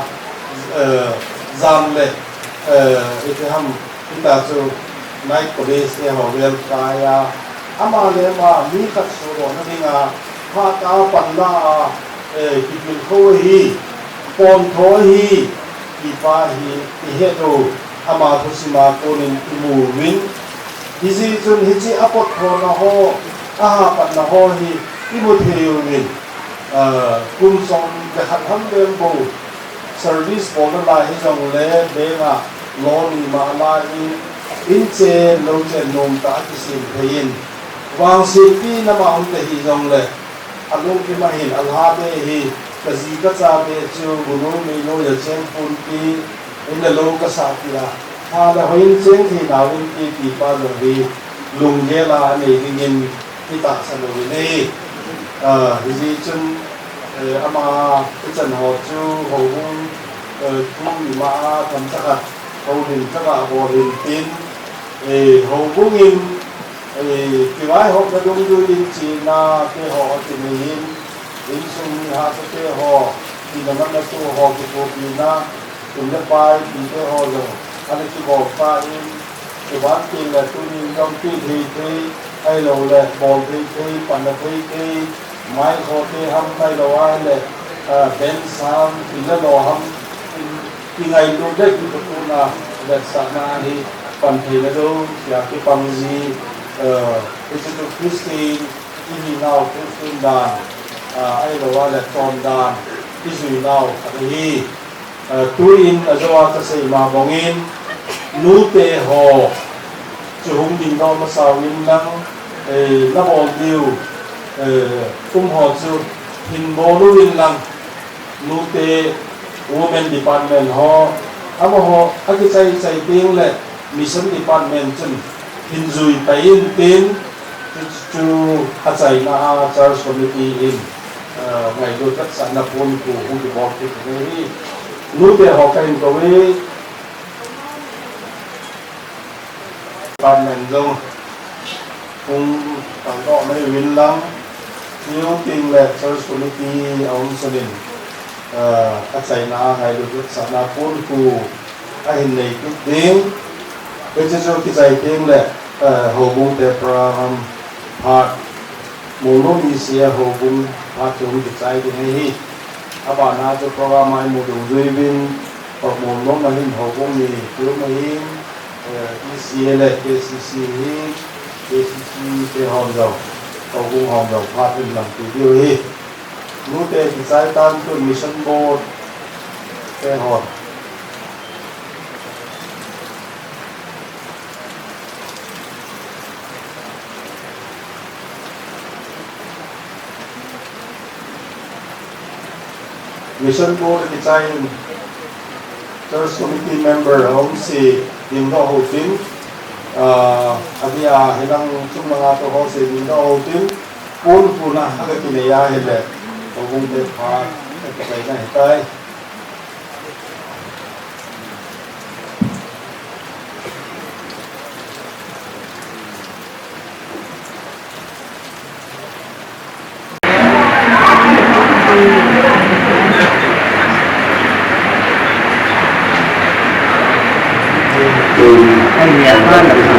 zam lệ cái ham kita chu night police ke ho wel kaya ama le ma mi kat so ro na dinga ha ta pan na ki bil kho hi pon tho hi ki pa hi ki he do ama thusima konin imu win hizi chun hichi apot ho na ho aha pat na ho hi imu theu win kum som de khat ham dem bo service bo na la hi jong le be na lo ni ma la ni in che lo che nom ta ki sin thein wang si pi na ma hum te hi jong le alung ki ma hin al ha be hi kazi ka cha be chu gunu mi lo ya chen pun ki in the low ka sa kila là hồi sinh thì nào in thì ba rồi vì lùng ghé là này thì nhìn thì tạ sản rồi này thì gì chân ama cái trận họ chú hậu hung không mà thầm chắc à hậu hình chắc là hậu hình tin hậu cũng in cái vài họ đã đúng như in chỉ là cái họ chỉ mình in sung ha cái họ thì nó vẫn là số họ cái bộ gì na cũng đã bài thì cái họ rồi anh ấy chỉบอกว่าcái bán tiền là tôi nhìn trong cái thì hay là bò thìปั่นthì máy họ thì ham hay là ai là bên sam thì nó lo ham thì ngày lúc đấy thì tôi là để sáng nay thìปั่นthì nó đâu cái bằng gì cái chỗ Christine ini nào Christine đàn hay là tròn đàn cái gì nào thì tuin azawa ta say ma bongin nute ho chu hung ding no ma sawin lang na bol diu ho chu hin bo lu win lang nute women department ho amo ho aki sai ting le mission department chun hin zui tain tin chu achai na church committee in ngày đôi tất sẵn là quân của hung địa bọt thì cái lúc để họ cảnh có với ban mình dông cũng tổng độ mấy viên lắm nhiều tình lệ church committee ông Sơn Đình các giải na ngày đôi tất sẵn là quân của ai hình này cái tiếng bây giờ cho cái giải tiếng lệ hồ bung để Abraham hạt Mononesia hồ bung hạt chung cái giải tiếng này apa na cho program ai một đường dây viên hoặc một lúc mà hình hậu công gì cứ mà hình ECL, KCC hình KCC cái hòn dầu hậu công hòn dầu phát hình làm cái điều hình lúc đấy thì giải tan cho mission board cái hòn mission board thì chạy church committee member ông si điểm đó hậu tín abi à hay đang chung mga to họ si điểm đó hậu tín bốn phụ na cái kỳ này hay là ông cũng để phá cái này cái anh nhớ quá là anh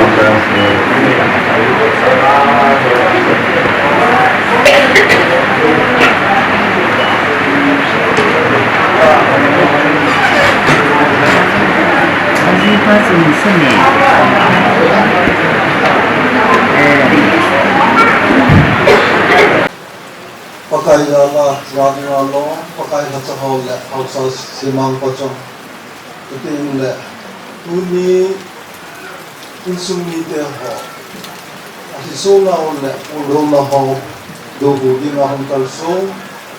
quá sung sướng nè pakai jala jadi ngalo pakai hacha hol le hausa simang pochong itu le uni insumni te ho ahisola ole uloma ho dogo dinga hon kalso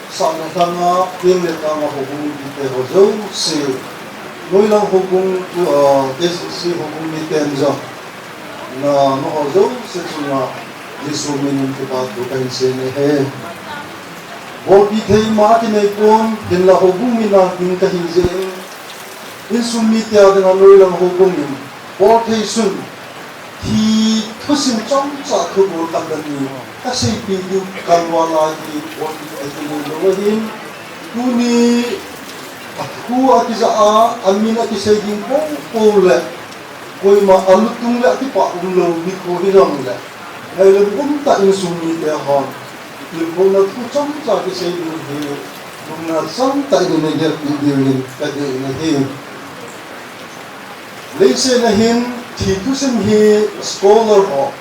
sana tanga pele tanga hukum te ho zo se noilang hukum si hukum ni tenzo na no ho zo se tuna lisumin te ba do kan se ne he Bodi thei ma ti nei kon din la hukum mi na tin ka hi je insumni te adena noilang hukum ni bo thei sun thì thu sinh trong trả thu bố tăng gần như các sĩ bị yêu càng hoa là gì bọn cái tình hình đó là cú ni cú ở cái giá amin ở cái xây dựng bố lệ coi mà ở lúc tung lệ cái bạc lâu bị coi cái rong lệ ngày lần cũng tại những sung ni để hòn thì bố nó thu trong trả cái xây dựng thì bố nó sống tại những này giờ bị điều này cái điều này thì lấy xe này hiện thì tu sinh hi scholar ho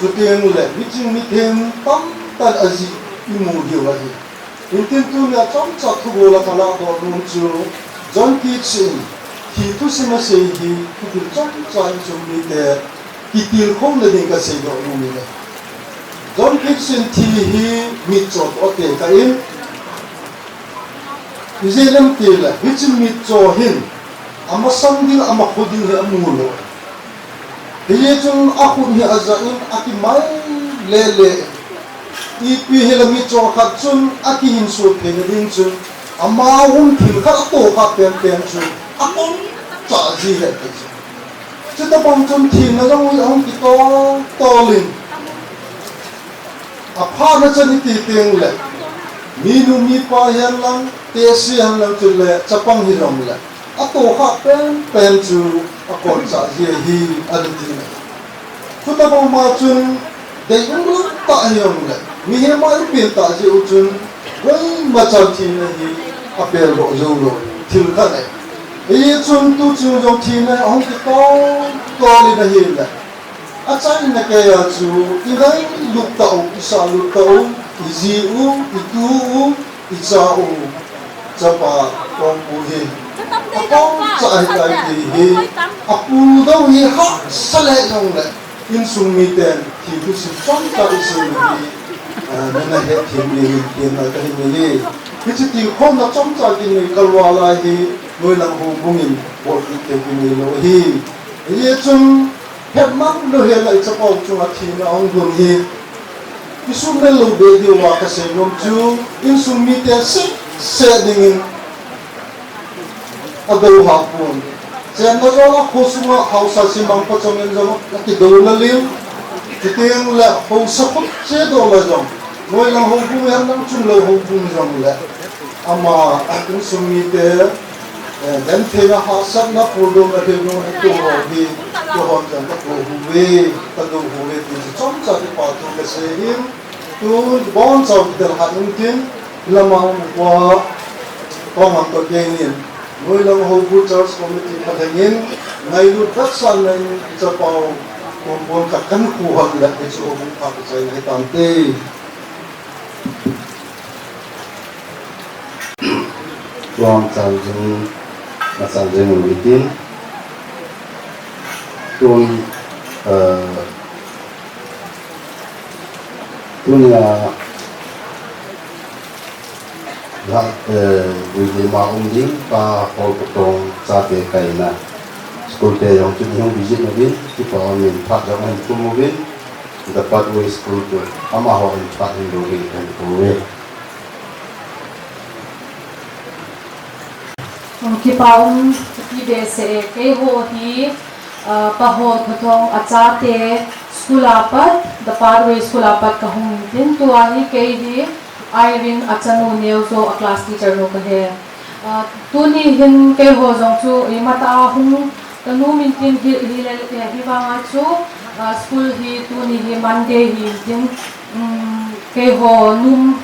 cho tiền lệ viching mi thêm tam tan azi imu điều là gì in tu là trong chặt thu bồ là thằng nào đó luôn chú John Kitchen thì tu sinh mà xây hi tu trong chặt trong mi để thì tiền không là những cái xây đó luôn này John Kitchen thì hi mi chọn ở tiền cái in thì dễ lắm tiền là viching mi cho hin ama sanding ama khuding he amulo ye chung akhun he azain akimai lele ipi helami cho khat chun akihin su theng ding chun ama hun thil khat to kha pen pen chu akon cha ji le chu ta bang chun thin na jong wi ang ki to lin a pha na chani ti teng le minu mi pa hian lang te si han lang chu le chapang hi rom le a to kha pen pen chu akon cha ji hi an ti ne chu ta bang ma chun de ung ta hiam le mi he ma pin ta ji u chun wai ma chan tin na hi a pel ro zo ro thil kha ne ye chun tu chu zo tin na ong ki to li na hi le a chan na ke ya chu i gai luk ta u isa luk ta u i ji u i tu u i cha u cha pa kong u hi a kong cha ai kai ki hi a pu do hi ha sa le jong le in sung mi ten ki tu si chong ta i su ni na na he thi mi ki na ka hi ni ki chi ti khom na chong cha ki ni kalwa la hi noi lang hu bungin bo ki te ki ni lo hi ye chung het mak lo he la cha pau chung a thi na ong gun hi ki sung le lo be di wa ka se nom chu in sung mi te se ding in a do ha pun chen na zo la khu sung a hau sa si mang pa chong en zo ki do la liu ki teng la ho sa phut che do la zo noi lang ho bu yan lang chung lo ho bu zo le ama in sung mi te dan the na ha sa na pu do na the no to ho hi to hon jan ta hu we ta do hu we ti chom cha ti pa to le se him tu bon cha ti ha ung tin lama wa ko man to ke ni noi lang ho bu church committee pa thangin ngai lu tak san nai cha pau kon bon ka kan ku ha la ke so bu pa ka sai ni tam te Tuang sang jeng masang jeng ulitin tun wili ma ding pa hol potong sa ke kai na school te yang chung yang visit mobin ki pa min pha jang an tu mobin dapat we school tu ama ho in pa in do ge kan ko we ki paung ki de se ke ho hi pahol khotong achate school apat the parway school apat ka hung tin tu ani ke hi Irene achanu neu zo a class teacher no ka he tu ni hin ke ho jong chu i mata hung tanu min tin hi le hi wanga chu school hi tu ni hi Monday hi tin ke ho num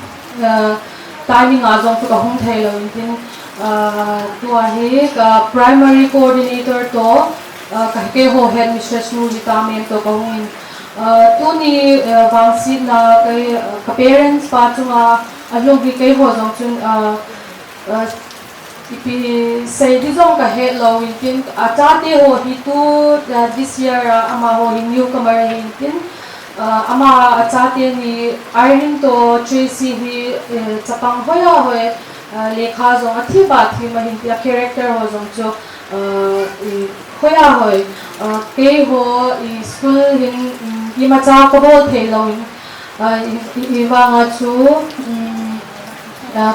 timing a jong chu ka hung thai lo tin tu hi primary coordinator to ka ke ho head mistress nu vitamin to ka hung tu ni wangsi na ka parents pa chunga along bi ke ho jong chun ipi say di jong ka he lo in tin achate ho hi tu this year ama ho hi newcomer in tin ama achate ni Irene to Tracy hi chapang hoya hoye lekha jong athi ba thi ma hin ya character ho jong cho hoya hoy ke ho I school hin I macha ko bo thelo I wa nga chu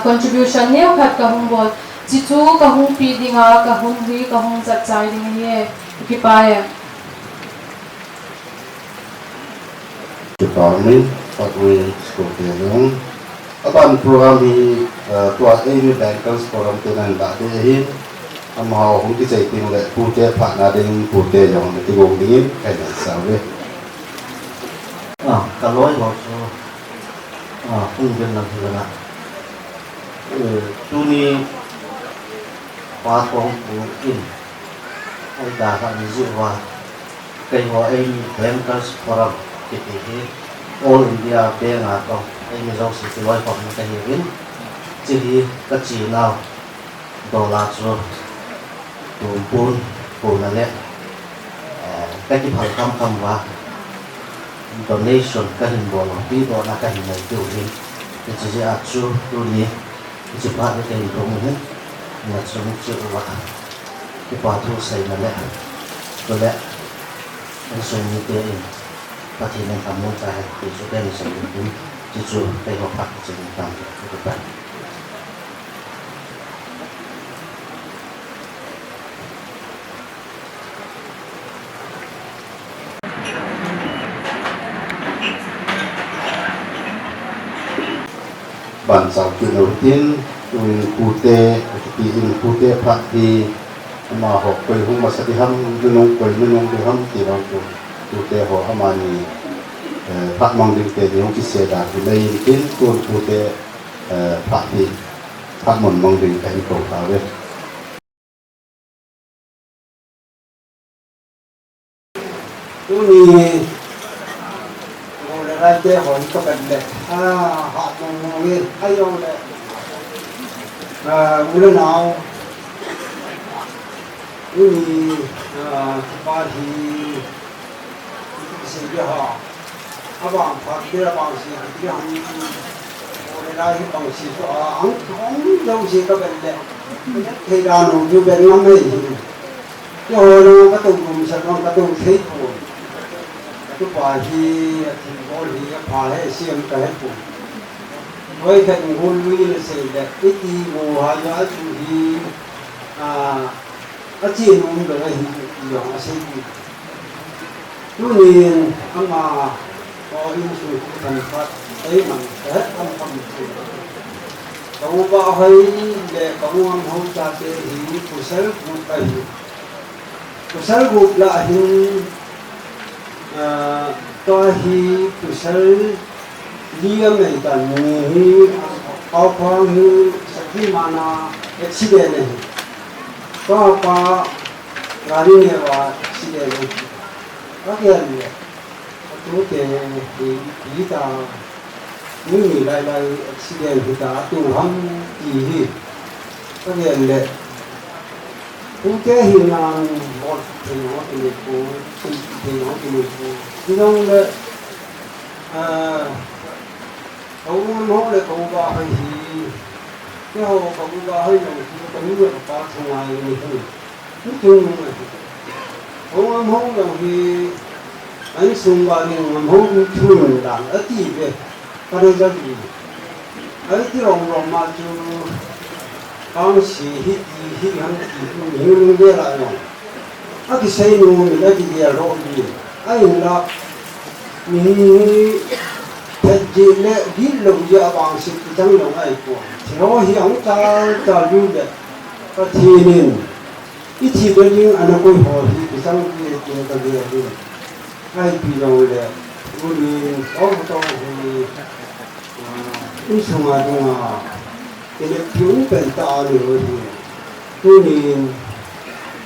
contribution ne khat ka hung bol chi chu ka hung pi dinga ka hung ri ka hung chat chai ding ye ki pa ya ki pa ni pa we school te long aban program hi tua Amy Bankers program te nan da de hi am ha hung ki chai ting le pu te pha na ding pu te yong ti gong ding kai na sa we cả lối vào không biết làm gì cả tu ni hóa phong của in ai đã làm gì qua cái họ ấy Bankers forum cái gì all India bên à to ai mới giống sự lối phong cái gì vậy chỉ cái gì nào đô la cho tụ bún là lẽ cái phần cam và donation ka hin bol pi do na ka hin nei tu ni ti ji a chu tu ni ji pa de ke ro mu na chu wa cái quả thu xây mà lẽ rồi lẽ anh dùng như thế in và thì nên cảm ơn cha thì số đen sẽ đến chỉ chú đây học phát chỉ nên làm được các bạn bản giáo kiến đầu tiên in pute in pute phát thì mà họ quay hung mà sẽ đi ham nung quay nung đi ham thì bằng pute họ amani phát mang đến cái những cái xe đạp thì đây kiến tuôn pute phát thì phát mòn mang đến cái cầu tàu đấy Ini mulai dia hon kepada hak mungkin ayo le mulai now ini parti sehingga abang parti abang sehingga mulai lagi abang sehingga ang jauh sehingga kepada thì ra nó như bên năm ấy rồi nó cái tụng cùng sao nó cái tụng thấy thôi cái bài thì có lý phải hay xem cái hết rồi với cái ngôn ngữ là sẽ là ít đi vô hay là chủ thì ở trên nó được là hiểu nó sẽ lúc này mà có in sự thành phát ấy mà hết không không cậu bảo hay để cậu ăn hậu cha thế thì cuộc sống của cái cuộc sống của là hình tôi thì cuộc sống dia này cần như áo khoác như cái mà na accident này có apa gari này và accident này các cái này tôi thì ta những người lại accident thì ta tu hành gì các cái này cũng cái hình ảnh một thì nó thì mình cũng thì nó thì mình cũng nhưng mà cậu nói là cậu ba hay thì cái hồ cậu ba hay là cậu người ba thằng ngoài mình thôi nói chung là cậu nói là thì anh xung ba thì không thường đàn ở gì về cái này là gì ấy thì lòng mà chú con sĩ hít hắn nhiều người lại rồi cái xây nuôi mình đã chỉ là rồi gì ấy là mình thật gì lẽ biết lòng dạ bằng sự tăng lòng ấy của thì nó hiểu ta lưu được cái thì nên ít thì bên những anh em coi họ thì cái tăng cái ta được đi ai bị rồi là người có một trong thì ít xong rồi mà cái này thiếu bên ta nữa thì tôi nhìn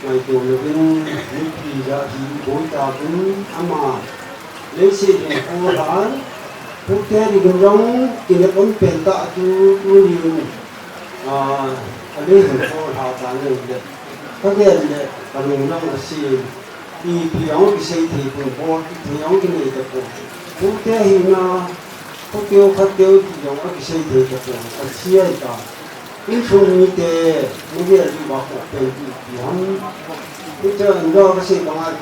ngày tuổi là bên những kỳ ra thì bố ta cũng ama lấy xe để mua bán quốc tế thì cũng giống cái này cũng bên ta tôi nhìn ở đây thành phố Hà Tĩnh này các cái này còn mình đang là xe thì ông cái xe thì cũng có thì ông cái này được quốc tế thì nó quốc tiêu thì ông cái xe thì được ở xe cả cái phương như thế như vậy thì bảo hộ cái gì hắn cái chuyện đó cái sự bằng ai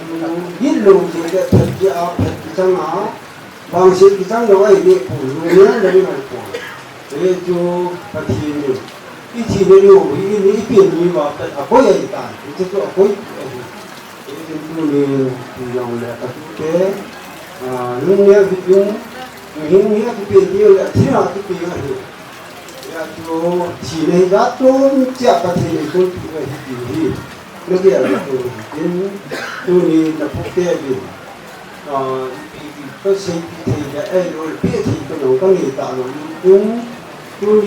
biết luôn thì cái thật chứ thật cái trang nó bằng sự cái trang đó ấy để phụ luôn nhớ đấy mà phụ để cho cái thì này cái thì này điều cái tiền như vậy à có gì cả cái chỗ có cái chỗ này thì lòng là cái luôn nhớ cái chúng mình nhớ cái tiền tiêu là thế nào cái tiền này cho chỉ này giá tốn chặt cái thì tôi cái gì nó kia là tôi đi là quốc tế gì có xây thì là ai rồi biết thì cái nó có người tạo rồi cũng tôi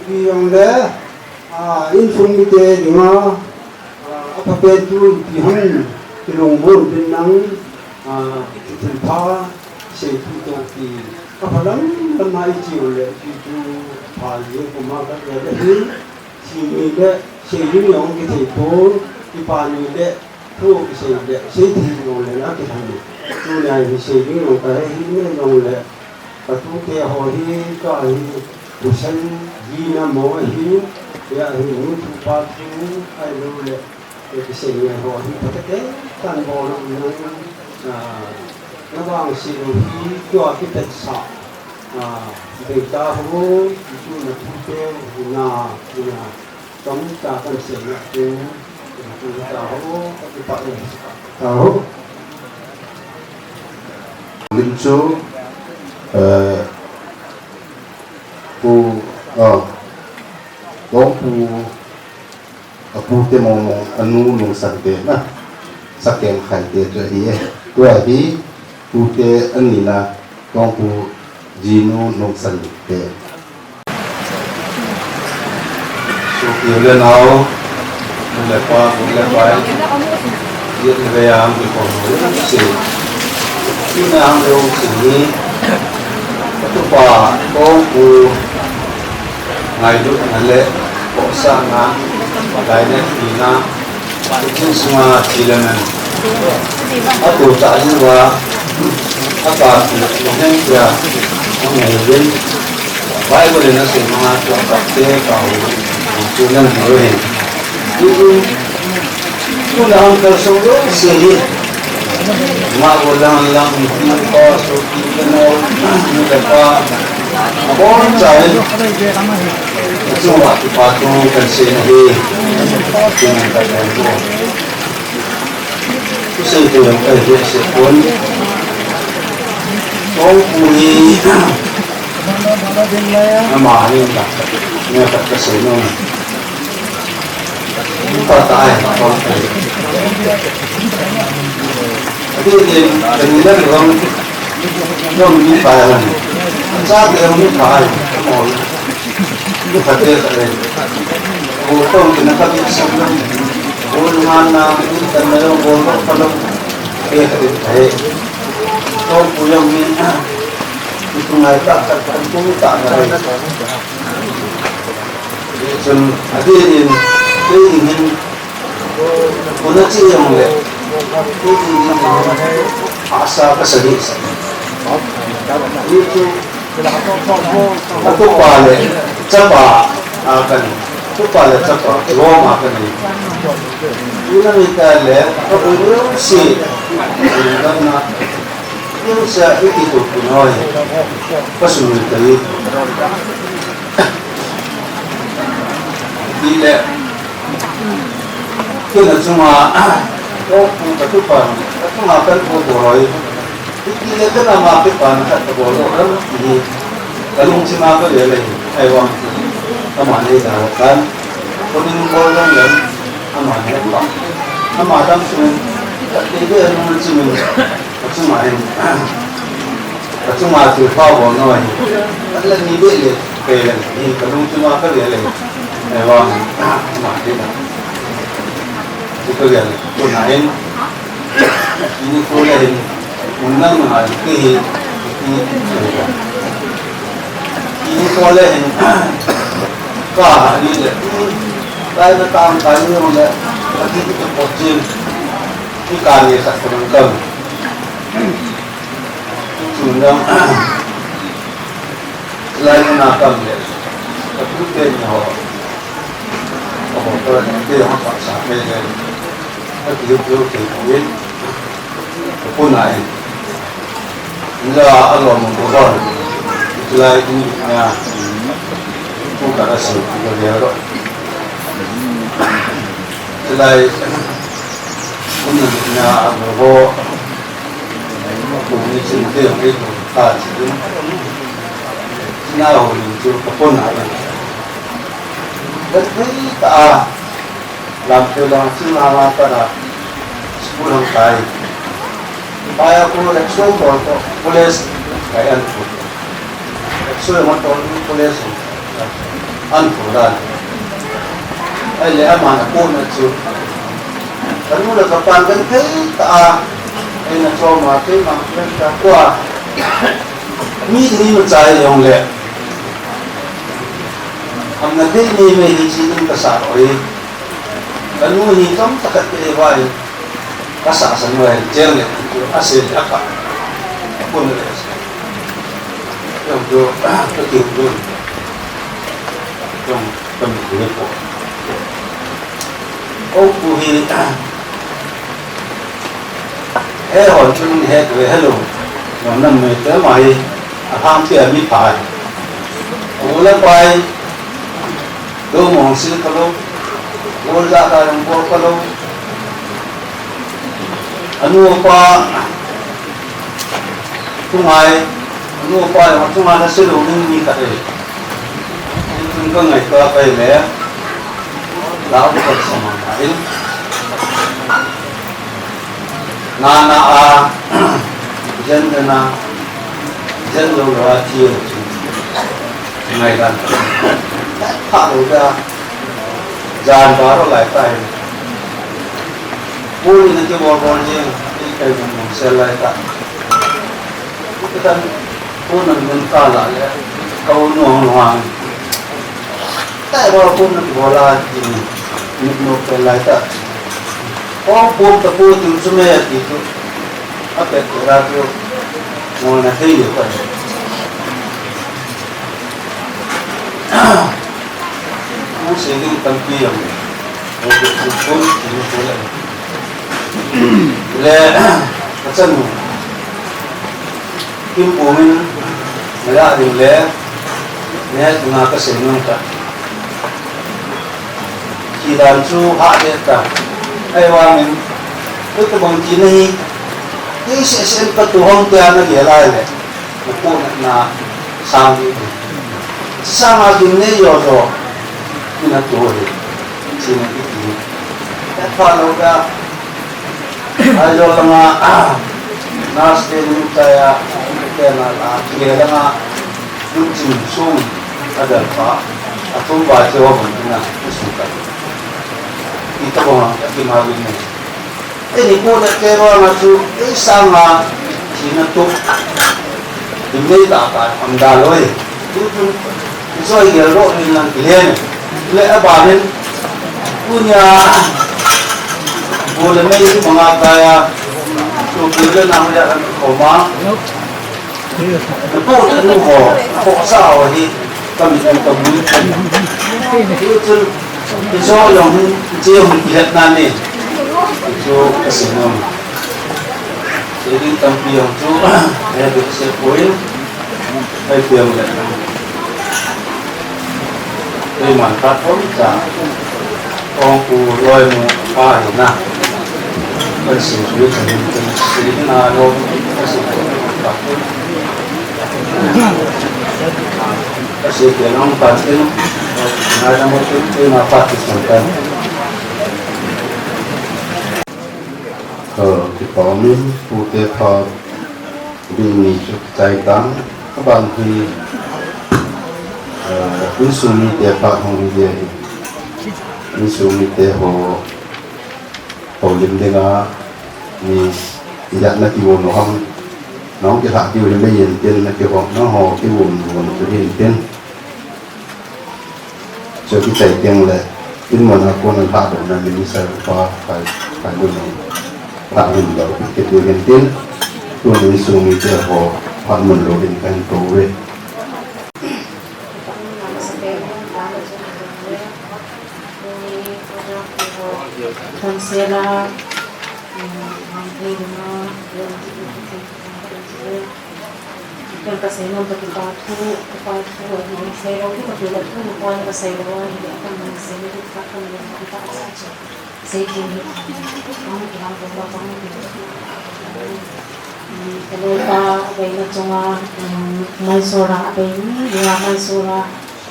đi ông đấy in phong như thế thì mà apa bên tôi thì hắn cái lòng vốn bên nắng thì phá xây tôi thì apa lắm năm nay chiều là thì tôi phải những cái mà cái đấy thì mình đấy xây những cái thành phố thì phải những cái thu cái xây thì rồi là cái thằng này này thì xây những cái rồi là và thu kia họ thì cái cuộc sống gì là mỗi thì những thu ba thu hay rồi là cái sự này họ thì có cái toàn bộ là nó vang sự khi cho cái tết sọ về cha hồ chú là thu tiêu nhà trong cha con sự là chú cha hồ cái bạn này hồ linh chú pu gong pu te mong anu nung san te na sakem khai te tu hi pu te ani na gong pu jinu nung san te so ki le nao le pa ye le ya am ko se ki na am lo si tu pa gong pu ngai du na le ko sa na dai ne ina tin suma chilanan aku ta jiwa apa lo hen ya ngai wen bible na se ma to ta te ka tu nan ho he tu na ang ka so do se hi ma bo lang ni ko so ki no ni ka pa bon chai so wa tu pa tu kan se na hi tu na ka ta tu se tu yang ka hi se pun oh pui ma ni ka ni ka se no ta tai ko adi ni ni na rom ni pa la cha ke ni pa mo ni pa te ta le o to ki na ka ki sa na o na na ni ta na ro ko pa lo e ta e to pu yang ni itu ngai ta pu ta na re chen adi ni ni ko na chi yang le asa ka sa itu aku pale capa akan tu pale capa rom akan ini kita le aku si karena yang saya itu punoi pasul tadi bila kita cuma tu pale aku makan boroi Kita tu nama apa pan kat bolo kan ini kalau cuma apa dia lagi ayam sama ni dah kan kalau bolo kan sama ni apa sama adam semua tapi dia orang cuma ini cuma tu power noi kalau ni dia le ini kalau cuma apa dia lagi ayam sama ni dah itu dia tu naik ini kuliah ini unang mahal ke ini soalnya kah ini saya datang kali ni mana lagi kita pocil ini kali satu orang undang selain nakam dia tapi dia nyawa kalau dia orang paksa dia tapi dia pun naik Ila Allah membuat itulah ini ya bukan asal dia orang itulah punya apa punya cinta yang itu hati nak orang itu pun ada tapi tak lampu cuma pada 10 kali Kaya ko rekso ko pulis kaya ko rekso mo to pulis anko dan ay le ama na ko na chu kanu la kapan kan kai ta ay na cho ma kai ma ka kwa mi ni mo chai yong le am na dei ni me hi chi ni ka sa oi kanu ni tom takat ke wai kasa sa nuai jeng le asil apa pun les yang do ketiu do yang pemilik ko ô cụ hi he hồn chung he về hello nó nằm về tới mày ham tiền mi phải ô lá quay đôi mong xin cái lâu ô ra cái đồng bộ cái lâu anh mua qua chúng mày mua qua mà chúng mày nó sẽ đủ những gì cả đấy chúng có ngày qua về lẽ lão có sống mà in na na a dân na dân lâu rồi chiều ngày gần hạ đủ ra dàn đó nó lại tay vui nên cái bò bò gì cái mình sẽ lại tay cái thân vui là mình ta lại câu nuông hoàng tại bò vui là bò la gì mình nộp cái lại tay có buông tập buông từ số mấy thì tôi áp đặt ra tôi ngồi là thấy được rồi muốn sử dụng tâm kiềm một việc một cuốn thì một cuốn lại lẽ các chân kim của mình là điều lẽ nhé chúng ta có sử dụng cả khi làm chú hạ hết cả ai qua mình tức cái bằng chỉ này cái sẽ xem cái tu hồng tiền nó nghĩa lại này một cuốn là sang đi sang mà dùng này rồi mình là tuổi chỉ là cái gì cái phần đầu ra ai rồi là nas đến saya cái là kia là lúc chìm xuống ada apa atau baca orang mana suka kita bawa cái mà mình này ini pun nak kira macam sama China tu ini tak apa amdaloi tu rồi giờ rồi mình làm liền lẽ bà nên punya boleh mấy cái mga kaya tu kita nak lihat koma tu tu ho sao thì kami kami itu itu yang dia melihat nani itu kesenang jadi kami yang tu ada beberapa poin baik yang đây mà ta có trả con cụ rồi mà pha thì na cái sự suy nghĩ thì là rồi cái sự tập cái sự kiện ông tập tin ngày nào một chút mà phát triển thành thì có mình phụ thể thọ bình nghị chút trái tăng các bạn thì insumi te pa hong ye insumi te ho lim denga ni ya na ki won hong nong ki ha ki lim be yin ten na ki ho no ho ki won ki yin ten cho ki tai teng le in mon ha ko na ha do na ni sa pa phải luôn ta mình lo ki tu yin ten tu ni insumi te ho pa mon lo din kan to we Kansela, kan kasi nung pagkipatu, ang sayo, di pagkilat ko, kuhan ka sayo, hindi akan mag-sayo, di pa ka nagkakita sa siya. Sayo, hindi ang ginagawa ba pang kalau ka, abay na ito nga, may sura, abay ni, di nga may sura,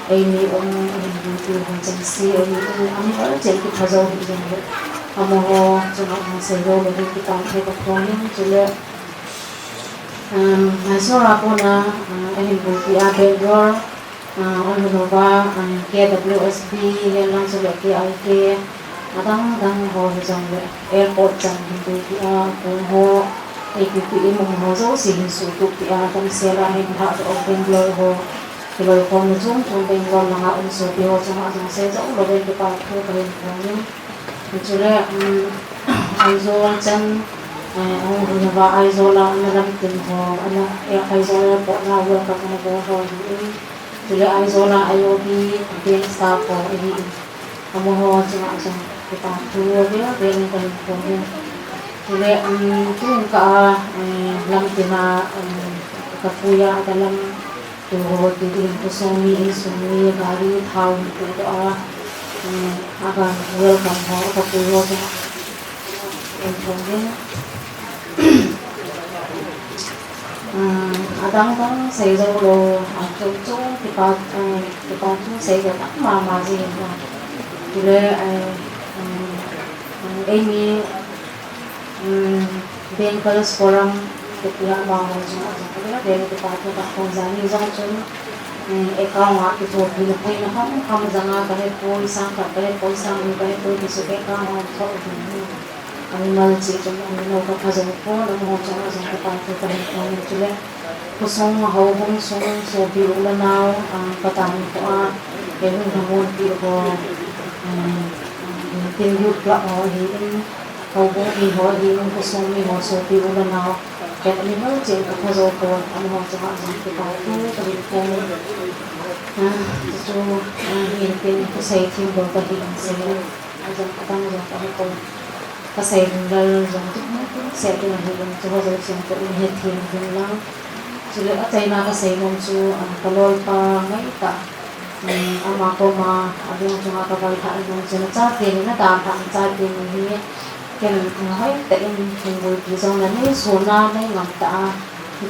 ay ni ang yung jangsi, ay ni ang jay kipazaw, hindi nga, amo ang sayo, lagi kita ang kaipakunin, sila, Masura ko na ahin po abay door ano ba KWSB yan lang sa KIK atang ho sa airport sa hindi kung ho APPE mo mo so sin sutuk atang sera hin ha sa Bangalore ho kilo ko no chung Bangalore lang ang so biho sa ang sa sa ulo ba pa ko kahin ko sila aizo chan ang ginawa ay zola na lang din ho ano ay zola po na wala ka na po ho sila ay zola ayobi din sa po ini amo ho sa kita tuh dia dengan kan jadi tuh ka lam tina kapuya dalam tuh di suami dari tahun itu akan welcome ho kapuya kemudian adang kan saya jauh chung kita tuh saya tak mama sih jadi ini Bengkals forum ketika mau cuma kita dari kita tuh tak konzani jangan cuma account itu bila pun kamu jangan kalian polisang ini disukai kamu tahu ini animal sih cuma animal apa saja pun mau cuma kita tuh kalian cuma kusong hawong so biulan now patani ko kaya namun ko tingyut la hin hawong iho hin kusong iho so biulan now kaya animal sih apa saja pun mau cuma kita tuh kalian itu hintin ko sa itim ko hin sa ajang patang ajang ko kasi dal jang tu sa itim hin so ho jang ko hin lang sila at ay nakasay mong su ang kalol pa ngay ka ama ko ma abing su nga kabaltaan ng sinasabi na tama ang sabi niya kaya ngayon tayo yung bulkisong na niya suna na yung amta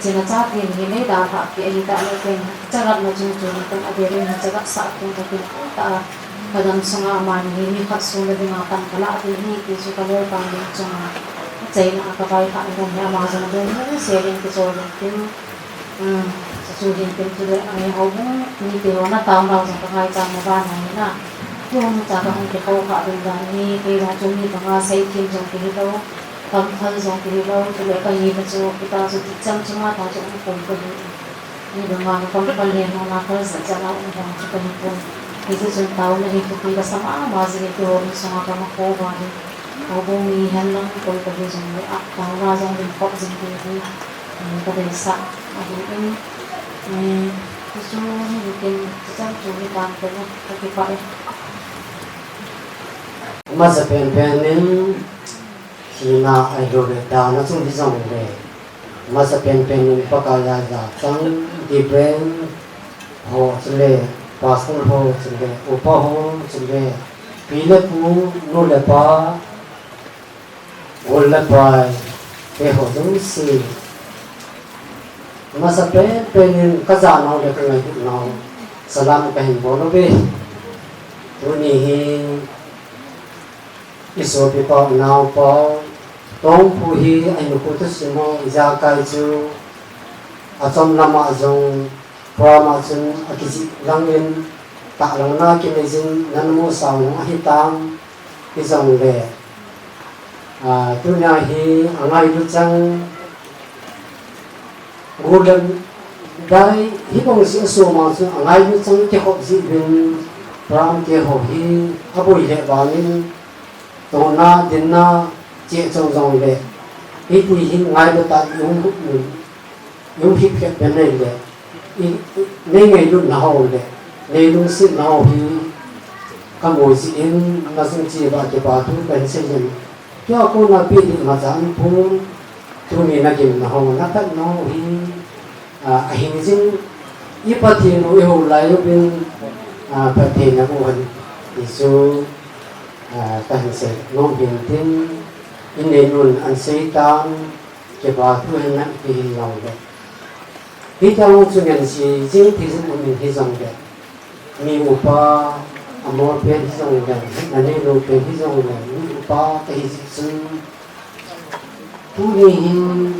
sinasabi niya na dapat pialita na kaya tsagat na sumutulong kung abirin na tsagat sa ating kapilita kadang sa nga ama niya katsunod yung mga pangkala at hindi so kalol pa ng sa nga at sa'yo nakakabaltaan ng niya mga sa nabong niya siya rin kisolong susuhin ko tuloy ang hawong ni Tiwana taong daw sa pangayta mo ba na na yung tsaka kung kikaw ka rin gani kaya na yung mga saikin sa kililaw pangkal sa kililaw tuloy kayo na so kita sa titsang sumata sa kong pagkakas ni mga pangkalian ng nakal sa tsaka ang mga sa kanipon ito sa tao na ipupila sa mga mazin ito sa mga kamakoba hawong mihan lang pagkakas ang mga tao na sa mga pop sa kililaw kadesa akhirnya justru bikin kita curi tampilnya tapi pak masa pen-penin sina ayo da na chung di jong le masa pen-penin pakaya ja chang di brain ho chule pastor ho chule upa ho chule pile pu no le pa gol le pa pe ho jong si masa pen kaza nau le kai nau salam kahin bono be tuni hi iso pi pa nau pa tong pu hi ai nu ko tu simo ja kai chu achom lama jong prama chun akiji langin ta lang na ki me jin nan mo saw a hi tam ki jong le tu nya hi angai lu chang golden dai hi bong si so ma su angai ni chang ke ho ji bin ram ke ho hi aboi le ba nin to na din na che chong jong le hi ti hi ngai ba ta yung hi phe ben nei le i nei ngai lu na ho le nei lu si na ho hi ka mo si in na sung chi ba ke ba tu ben se yin kya ko na pi di ma jang pu tu ni na kim na ho na ta no hi hình sinh ipati no eu lai bin pati na ko han isu ta hin se no bin tin in ne nun an sei tan ke ba tu hen na ki long de hi ta mo chu ngan si jing ti sin min hi jong de mi upa amor pe hi jong de na ne lo pe hi jong de mi upa ta hi sin tu ni hin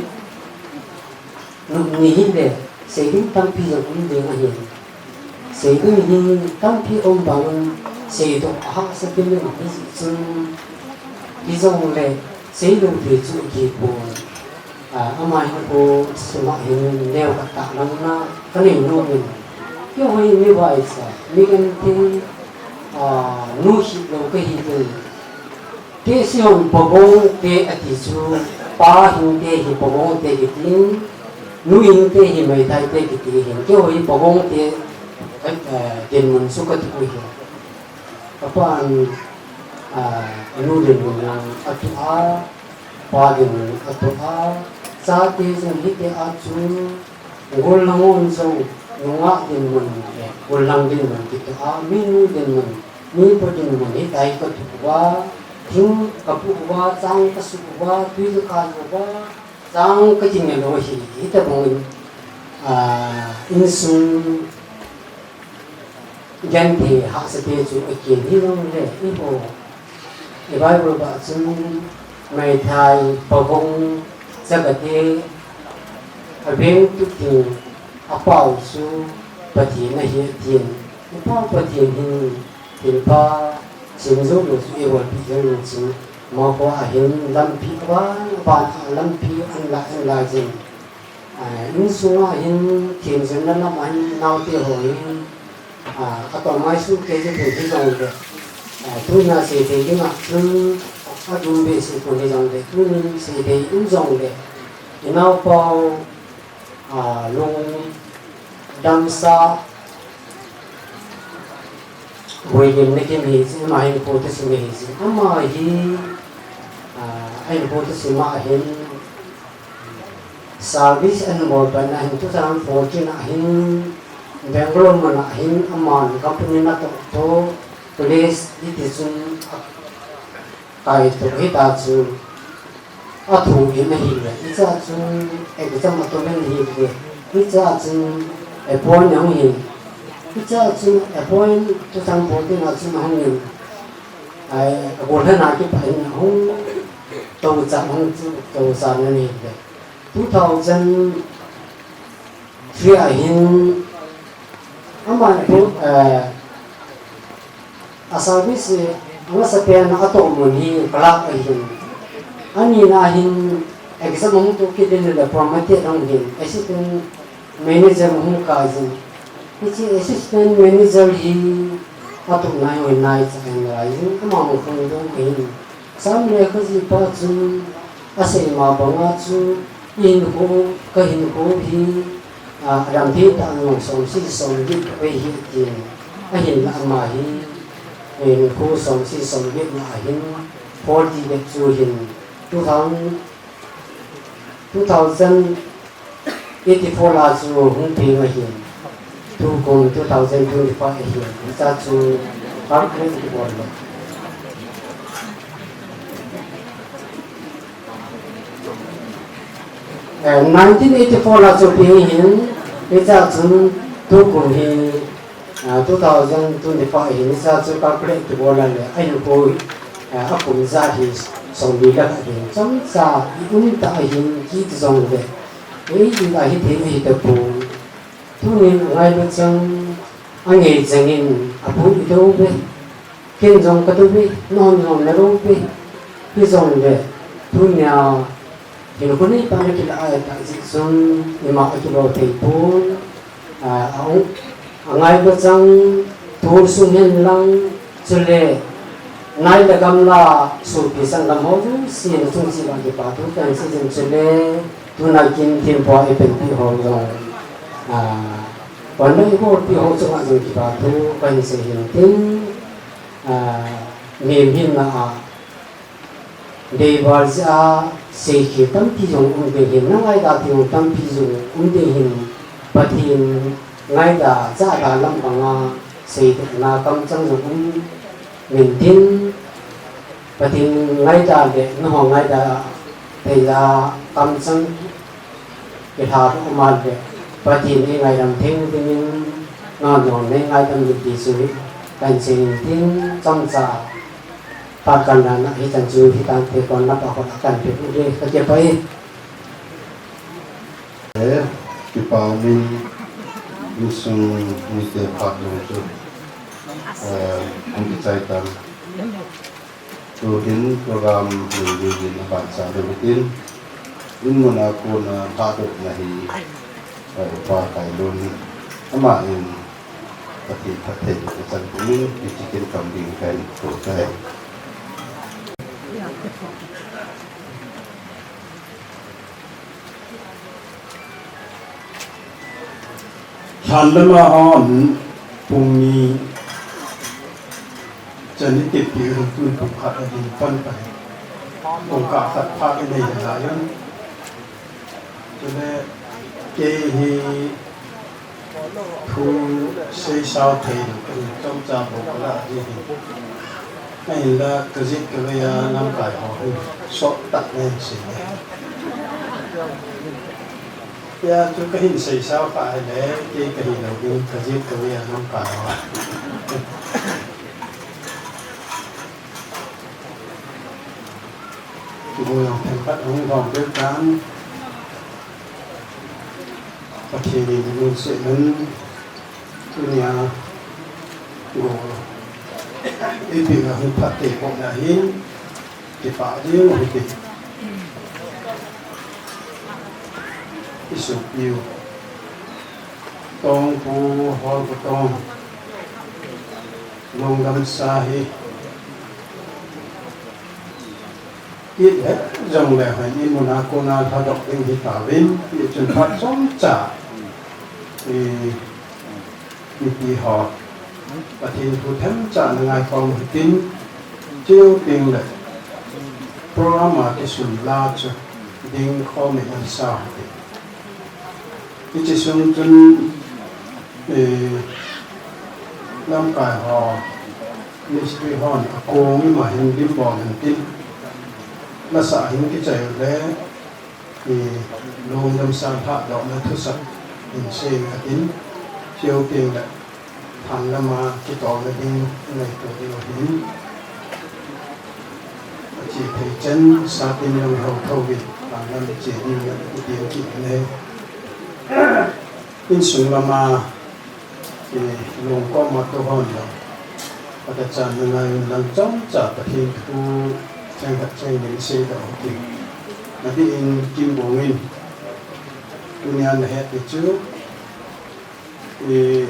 nụ nhìn để xây dựng tăng phi rằng cũng đều là hiện xây dựng nhìn tăng phi ông bằng xây dựng học sẽ bên đường cái gì chứ ví dụ là xây dựng thì chủ kỳ của ông ai của sự mọi hình nêu cả cả năm na cái này nuôi mình cái hồi như vậy sao mình thì nuôi đầu cái hình cái sử dụng bảo vệ cái ati chú ba hình cái hình bảo vệ cái tiếng nuôi hình cái hình mấy thay cái hình cái hồi bảo vệ cái tiền mình số cái tuổi các bạn nu din mun atua pa din atua sa ti jong hi te a chu gol langon so nunga din mun gol lang din mun ti a minu din mun mi po din mun hi tai ko tu wa thing kapu wa chang ka su wa tui ka wa chang ka jing lo hi ta bong in sun gan thì học sẽ biết chủ kiến hi long le i bo i bible ba chung mai thai pa bong sa ka te a ben tu tin a pau su pa ti na hi tin i pau pa ti hin tin pa sim zo lo su e wa pi zo chu ma ko a hin lam pi wa ba lam pi an la jin in su a hin tin zen na ma nau te ho hin atau masuk ke je pun hijau de tu na se de ni ma tu adum be se pun hijau de tu ni se de hijau de inau pau long dam sa wei yin ne ke mi se ma hin ko te se me hi se ama hi ai ko te se ma hin service and more ban hin 2014 hin Bangalore mana hin aman company na to police di sun kai to hita chu athu in hi le icha chu exam to men hi le icha chu appoint yang hi icha chu appoint to sang bo de na chu hang ni ai bo le na ki pa ni hong to cha hong chu to sa ni le 2003 hin ama itu service anga sapian ato muni kelak ahin ani na ahin exam mung to kiden le promote rang hin assistant manager mung ka jin ichi assistant manager hi ato nai oi nai chang lai jin ama mung khong dong hin sam le ko ji pa chu ase ma banga chu in ho ka hin ho hi làm thế ta ngồi sống sinh sống biết về hiện tiền anh hiện là mà hiện hiện cô sống sinh sống biết là hiện phổ đi được chú hiện 2084 là chú hùng thị mà hiện tu cùng 2025 hiện ra chú phát triển được một lần 1984 là cho biến hiện bây giờ chúng tôi cũng hiện 2025 hiện ra cho các lệnh của bộ lần anh cô áp dụng ra thì sống đi các hiện trong ra cũng tại hiện chỉ dòng về ấy thì là hiện thế thì tập bộ thu nên ngay bên trong anh ấy dành in áp dụng đâu về kiến dòng cái đâu về non dòng là đâu về cái dòng về thu nhau thì nó cũng ít bao nhiêu là ai tại dịch xuống nhưng mà cái đồ thầy bốn ông ngay bên trong thôn xuống hiện lăng cho lệ ngay là cầm là số tiền sang làm hậu xin chúng chỉ bằng cái bảo thủ cần xây dựng cho lệ tu nào kinh thêm bao nhiêu tiền thì họ rồi còn nếu có thì họ cho bạn rồi cái bảo thủ cần xây dựng tính niềm tin là để vào ra xây khi tâm thi dùng ung đề hình ngay đã thì tâm thi dùng ung đề hình và thì ngay đã ra đã lâm bằng xây dựng là công trang dùng ung mình tin và thì ngay đã để nó ngay đã để là công trang cái thà của mà để và thì ngay làm thêm thì nó nên ngay làm việc gì cần xây tin trong xã pakan anak hitam jauh hitam tekon apa kau akan berbuat kerja baik. Kita min musuh mesti pakai untuk menciptakan tuhin program menjadi bahasa Filipin. Ini menakun patut nahi pakai lun amain pati kesan kuning dibikin kambing kan kotai. Chandama on pungi chân đi tiếp thì hùng tuân phục hạt ở hình phân phải cùng cả phật pháp cái này là lại hơn cho nên cái hi thu xây sao thì cái trong gia bộ là gì này là cái gì cái bây giờ năm cái họ sót tận lên gì ya chúng cái hình xây sao phải để cái hình đầu tiên cái gì cái bây giờ năm cái họ ngồi học thành phát ông vòng đơn giản và khi mình sẽ đến nhà ngồi ý vị là hình phát triển của nhà hiến thì phải đi ngồi thì cái số nhiều tông phù hoa của tông nông lâm sa hi ít hết dòng lẻ phải in Monaco na thao động in thì cả bên địa chuẩn phát giống trả thì họ và thì phụ thêm trả là ngày phòng tin chiêu tiền lệ program mà cái sủng la cho đinh kho mình làm sao cái chỉ sủng chân làm cái họ ministry họ cố nhưng mà hình điểm bỏ hình tin là xã hình cái chạy lẽ thì luôn lâm sang hạ đó là thứ sắc hình xây cả tính chiêu tiền lại thành là mà cái tỏ là đi này tổ điều hiến chỉ thấy chân xa tin lòng hậu thâu việt và làm chỉ đi nhận cái tiền kỹ này in sung là mà thì luôn có mặt tôi hơn rồi và thật ra là ngày lần chống trả và thì thu trang vật trang những xe đỏ thì là đi in kim bổ nguyên tôi nhà là hết từ trước thì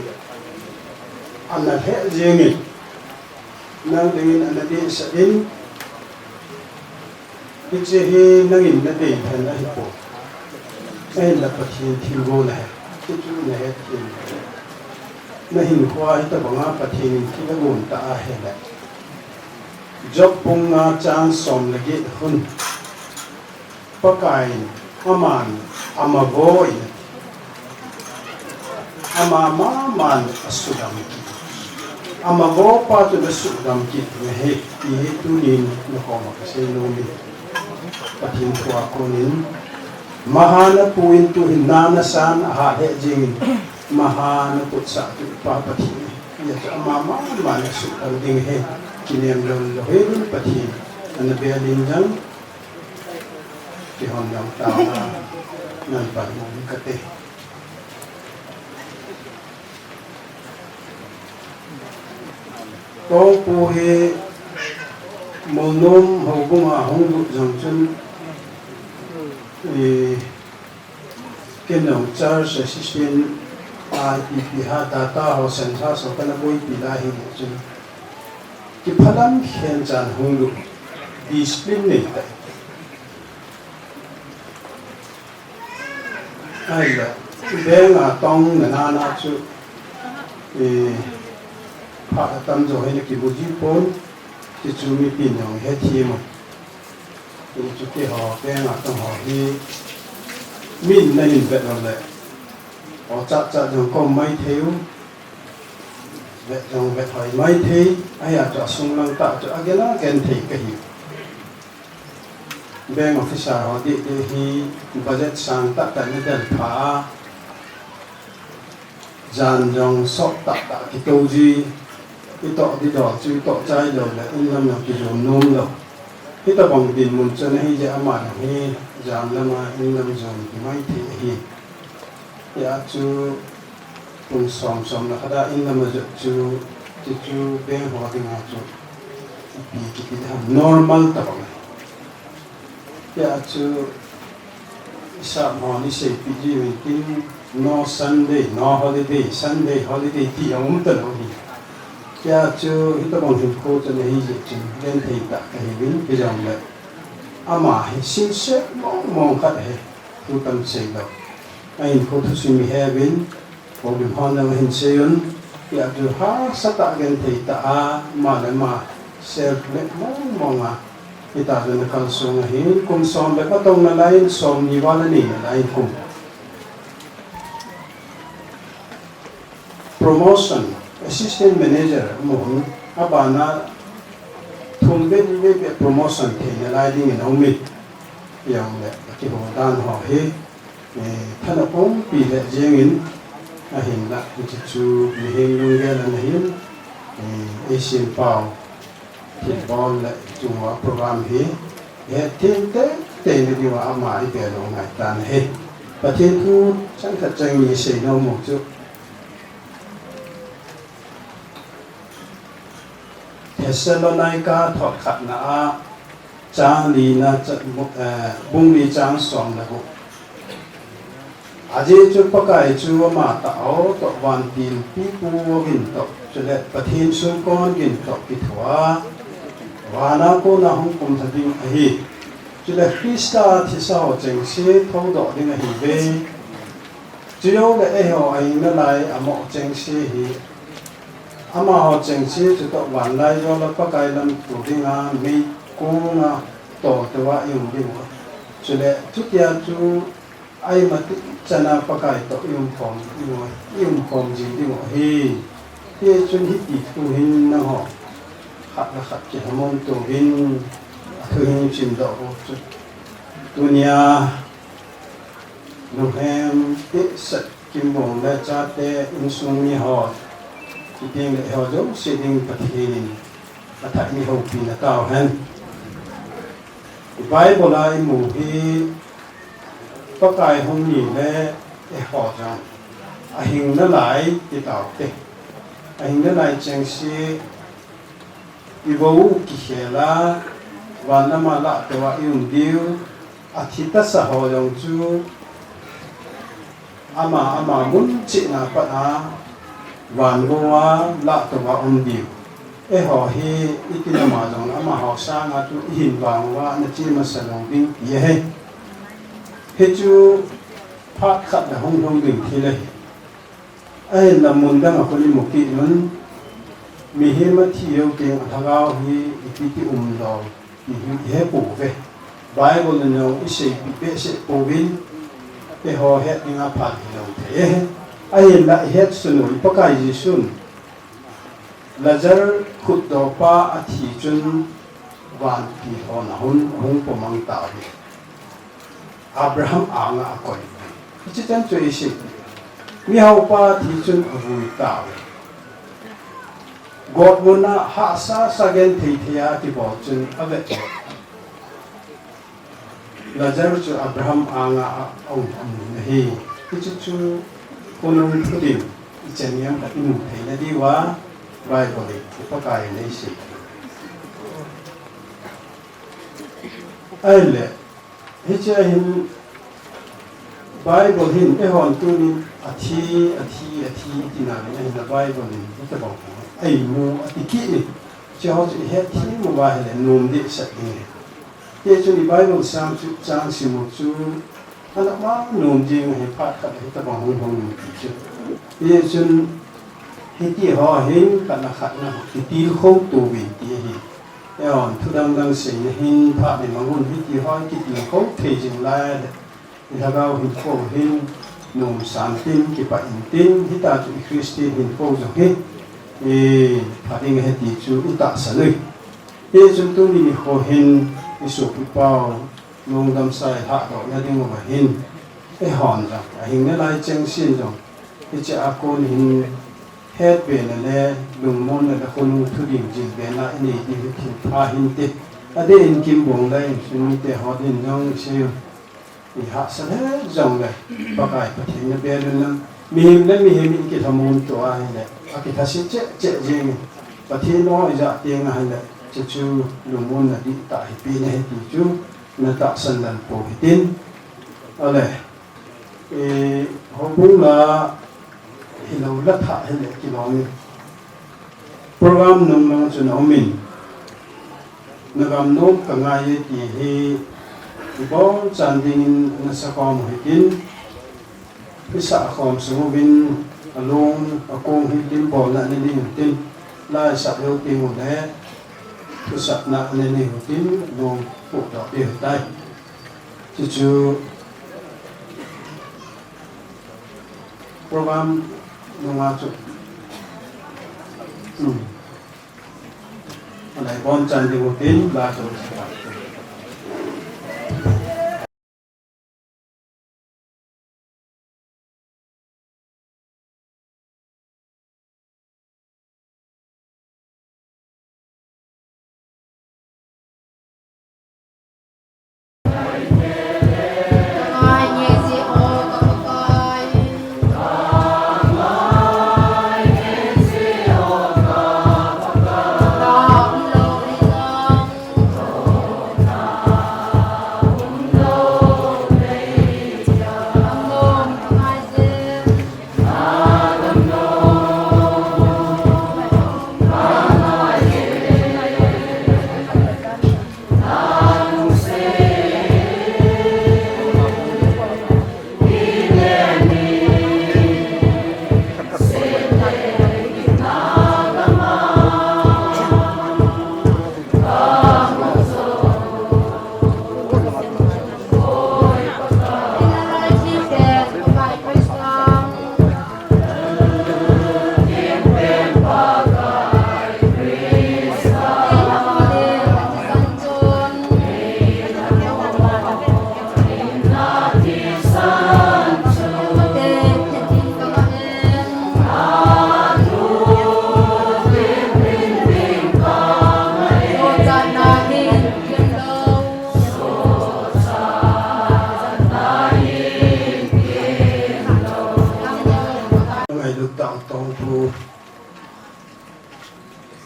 anh là hết riêng mình năng đến anh là đi sẽ đến cái gì năng in là để thành là hiệp bộ cái là phát hiện thiếu vô này cái chỗ này hết thì nó hình khoa thì ta bảo ngã phát hiện khi nó nguồn ta hết này job pung nga chan som lagi hun pakai aman amavoi man asudam ki amavo pa tu asudam ki he tu nin no ko ma se no mi patin thua ko nin mahana puin tu hinana san ha he jing mahana put sa tu pa patin ya amama man asudam ding he kiniam lo hin patin an be lin jang ki hon yang ta nan pa mo kate có phù hệ màu nôm hậu bông à hông lụt dòng chân thì cái nòng char sẽ system IPP ha data họ sản xuất số cái bôi bị la hình chân cái phát âm hiện trạng hông lụt discipline này tại ai là bé là tông là na chú thì phát tâm rồi hay là cái bút phone thì chú mi pin nhong hết chi mà thì chú cái họ cái là tông họ đi min này nhìn vậy rồi đấy họ chặt rồi có mấy thiếu vậy rồi vậy hỏi mấy thế ai à cho sung lăng tạo cho cái đó cái thì cái gì bên officer họ đi thì budget sang tạo tại nơi đền phá dàn dòng sót tạo cái câu gì cái tọ đi đỏ chứ tọ trái rồi là in lâm là cái dùng nôm rồi cái tọ bằng tiền muốn cho nên hay mà hay giảm là mà in lâm dùng cái máy thì hi ya chú cùng xóm là kada in lâm là chú bên họ thì ngã chú cái normal tập ya chú sao họ đi xây cái gì mình tin no Sunday no holiday Sunday holiday thì ông tự nói ya chú hít bằng hình khô cho nên dịch chừng lên thì đặt cái hình cái dòng này ama hình xin xếp mong khát hệ tu tâm xây đâu anh hình khô thu suy mi hè bên hồ bình hòn là hình xây ơn ya chú ha sát tạ gen thì tạ mà là mà self le mong kita jana kalsung hin kum som be patong na lain som ni wala ni lain kum promotion assistant manager mo abana thum be ni be promotion the na lai ding in omit yang le ki ho dan ho he thana pom pi le jengin a hin la chi chu ni heng lu ge la hin Asian Pau football le chungwa program hi he tin te ni diwa ama I be lo ngai tan he pathin thu sang thật chang ni se no mo chu Thessalonica thot khat na chang li na bung li chang som la ko aje chu pakai chu ma ta au to wan tin pi pu gin to chule pathin sun kon gin to pi thwa wana ko na hong kum thading a hi chule Krista thi sao cheng se tho do ding a hi ve chiyo le e ho ai na lai amo cheng se hi ama ho cheng se chu to wan lai yo la pakai lam tu ding a mi ku na to to wa yung ding chule chu ya chu ai mà chana pakai to yung phong gì đi ngồi hi hi chun hít đi tu hin na ho khát chỉ hamon tu hin tu hin chim do dunia nu hem ti sat kim bong la cha te in sung mi ho ti ding le ho jo si ding pathin athai mi ho pi na tao han Bible ai mu hi pakai hong ni le e ho jang a hing na lai ti tao te a hing na lai cheng si I vo ki hela wa na ma la te wa yung diu a thi ta sa ho yong chu ama mun chi na pa na wan go wa la te wa diu e ho hi I na ma jong ama ho sa nga tu hin wang wa na chi ma sa long ding ye he he chu phát khát là hong đỉnh thì đây ai là muốn đang ở con một kỹ luôn mi he mà thiêu tiếng thằng ao hi ti rồi thì he bổ về Bible là nó sẽ bị bế sẽ bổ vin cái họ hết những áp phạt thì đâu thế ai là hết xuân rồi bắt cái gì xuân là giờ khut đầu pa thì chân van thì họ là hong bổ mang tạo đi Abraham anga akoi chi chan choi shi mi hau pa thi chun vui ta God wona ha sa sagen thei thia ti bo chun ave la jar chu Abraham anga ông hi chi chu konon thudin chen yam ta inu thei na di wa Bible pa kai nei shi ai le hicha hin Bible hin e hon tu ni athi ti na ni na Bible ni ta ba ai mu ati ki ni che ho chi he thi mu ba he num di sa ni ye chu ni Bible sam chu chang si mu chu ana ma num jing he pha ka ta ba hong hong chu ye chun hi ti ho hin ka na khat na ti khong tu wi ti hi yon thu dang se hin pha ni ma hun hi ti ho ki ti khong the jing la ni ha ga hin ko hin num san tin ki pa in tin hi ta chu Christi hin ko jo he e pha ding he ti chu uta sa le e chun tu ni ho hin isu pi pao nong dam sai ha do ya ding ma hin e hon ja hin ne lai cheng sin jo e cha a ko hin hết về là lùng môn là khôn thu điểm gì về lại này thì pha hin tết ở đây in kim bồng đây chúng ta họ đến trong siêu thì hạ sẽ hết dòng này bác ai có thể nhập về luôn mi him cái tham môn tổ ai này cái thà sẽ chết gì và thì nó dạ tiếng ai này chú lùng môn là đi tại bên này thì chú nó tạo sân lần bổ tin ở đây họ cũng là hi lo la tha he le ki lo ni program nong nong chun omin nagam no ka nga ye ti hi bo chan ding na sa kom hikin pisa kom su bin along akong hi lim bo na ni ding tin la sa yo ti mo le tu sat na nene tin no pu to bi tai chu program no ma chu này con chân thì một tiếng là rồi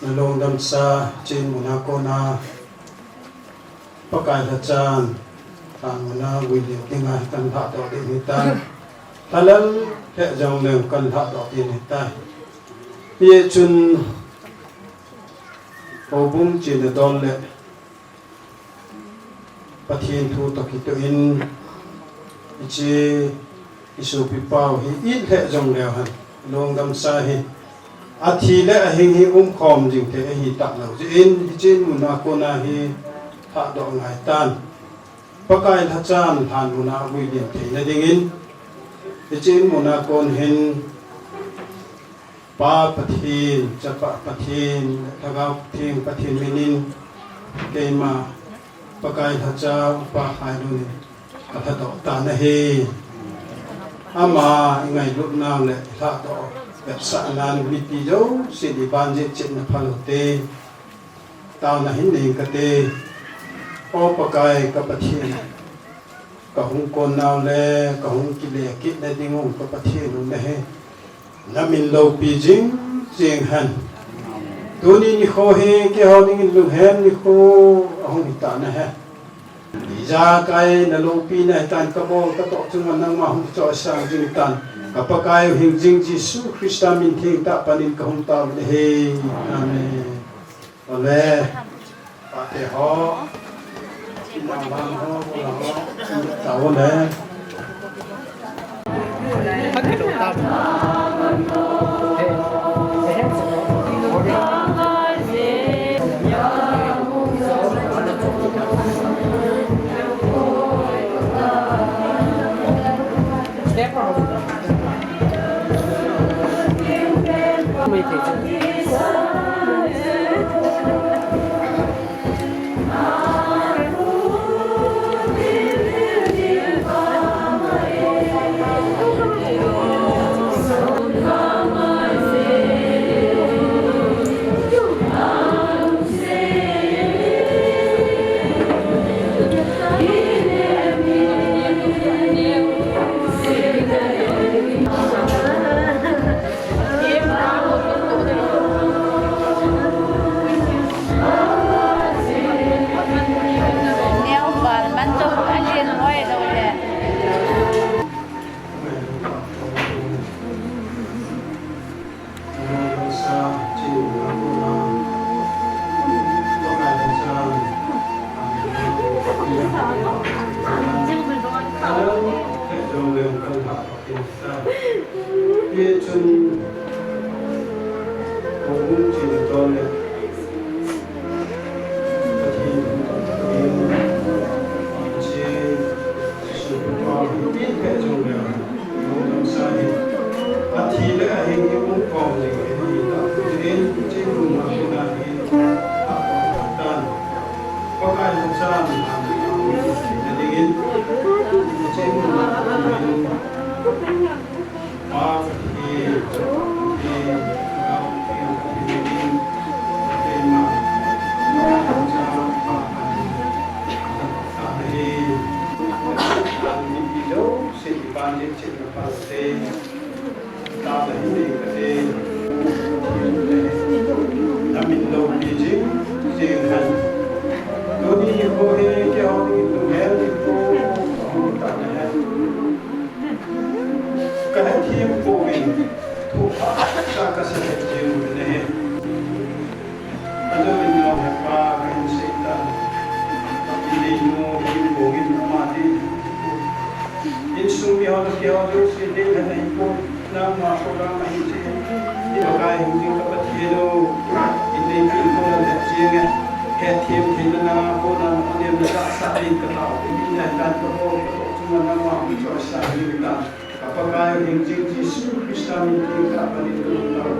nalong dam sa chin Monaco na pakai hachan tang na William tinga kan tha to din hitan talal he jong le kan tha to din hitan ye chun obum chin don le pathin thu to ki to in ichi isu pi pau hi in he jong le han long dam sa hi athi le hing hi khom jing te hi ta lo in hi chin Monaco na hi tha do ngai tan pakai thachan than muna William the na ding in hi chin Monaco hin pa pathin chapa pathin thagau thing pathin minin keima pakai thacha pa hai lu ni atha do ta na hi ama ngai lup na le tha doแบบสานานวิธีเจ้าสิริบานเจ็ดนภาโลเตตาวนาหินเองกเตอปกายกับปะเทียนกับหงกนนาวแลกับหงกิเลกิในดิ่งงกับปะเทียนนู่นนะเฮน้ำมินโลปีจิงเจียงหันตัวนี้นิโคเฮเกี่ยวดิ่งลุงเฮนนิโคหงหิตานะเฮยาไกนโลปีในตันกบกระโตจึงมันนั่งมาหงจ่อสร้างจิงตันApakah hingjing Yesus Kristus minting tak panin kahung tahu lehe, amin. Oleh Fatihah, Imam ho, tahu leh. Bogin, Tupa, Saka sa Jim, Nehe. Alam mo pa kayo sa ita, pagpili mo yung Bogin na mati. Insumi ako nagkiyados, hindi na naipon na mga programa hindi. Hindi ba kaya hindi kapatino, hindi ko na nagsiyang Ketim kita na ako na ano nasasain ka tao. Hindi na tanto ko cuma na mga ito sa kita. Kapag kayo yung Jesus Christ namin kita panitulong tao.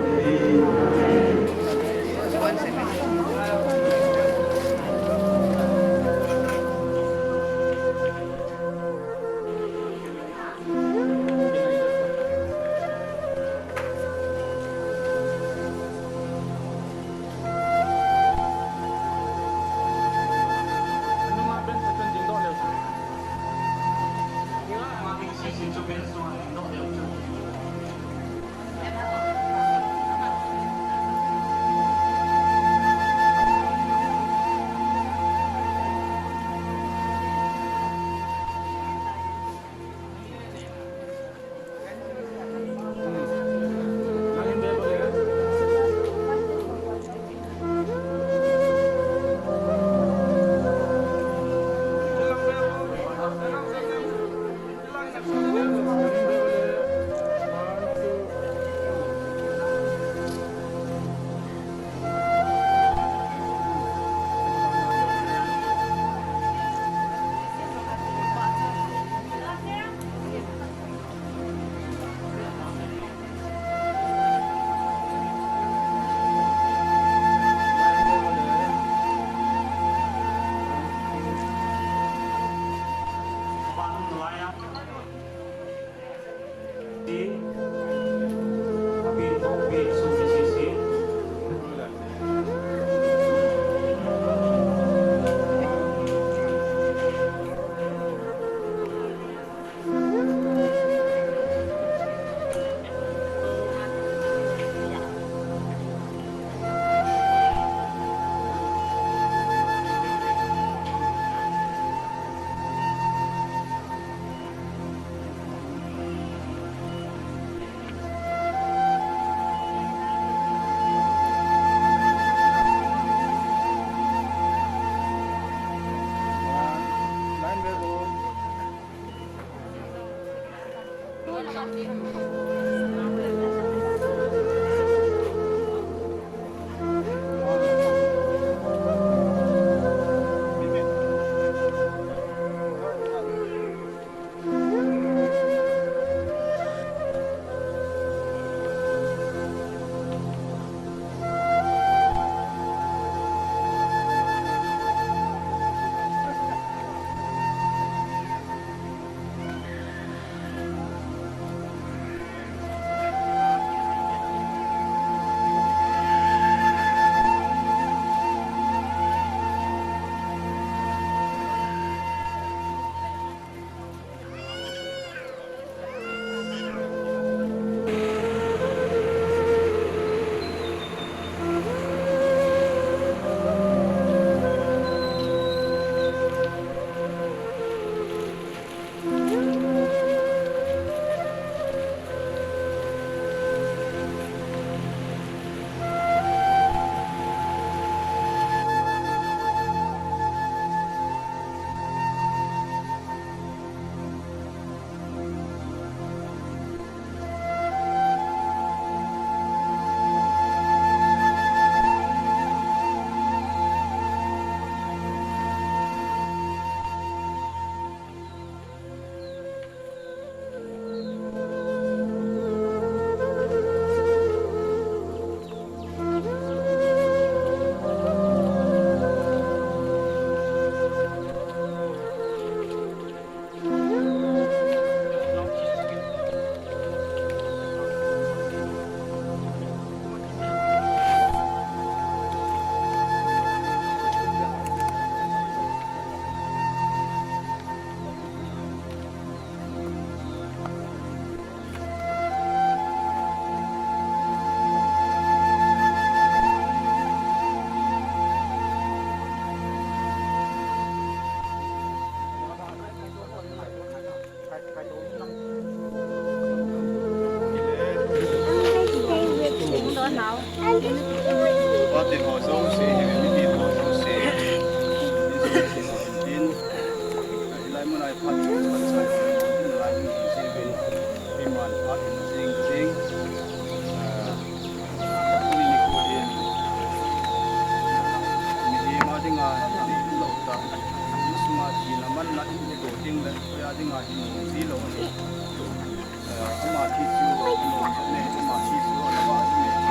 Pati ho so se mi di ho so se in ilai mo nai phat phat sai lai ni se ben bi man phat sing sing ni ko in mi di ma dinga ni lo ta sma ji na man na ni ko ding le ya dinga ji si lo ni ama ti chu ne ama ti chu na ba ni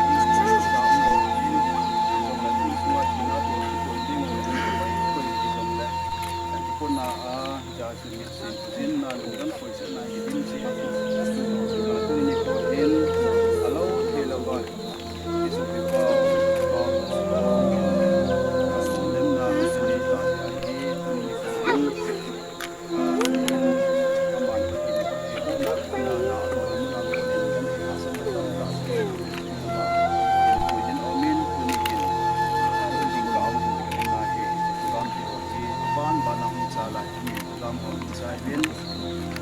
na ja sin sin na lu dan khoi sa na din si tu ni ko hin alo the lo ba isu pe ba nem na ni ta ya ki tu ni ko hin aman ko ni ko he na na na ko ni na ko ni kan ha sa na ta ko jin amin tu ni hin ding ka au na he ban ti ko ji ban ba na cha la ni lam ho sai bin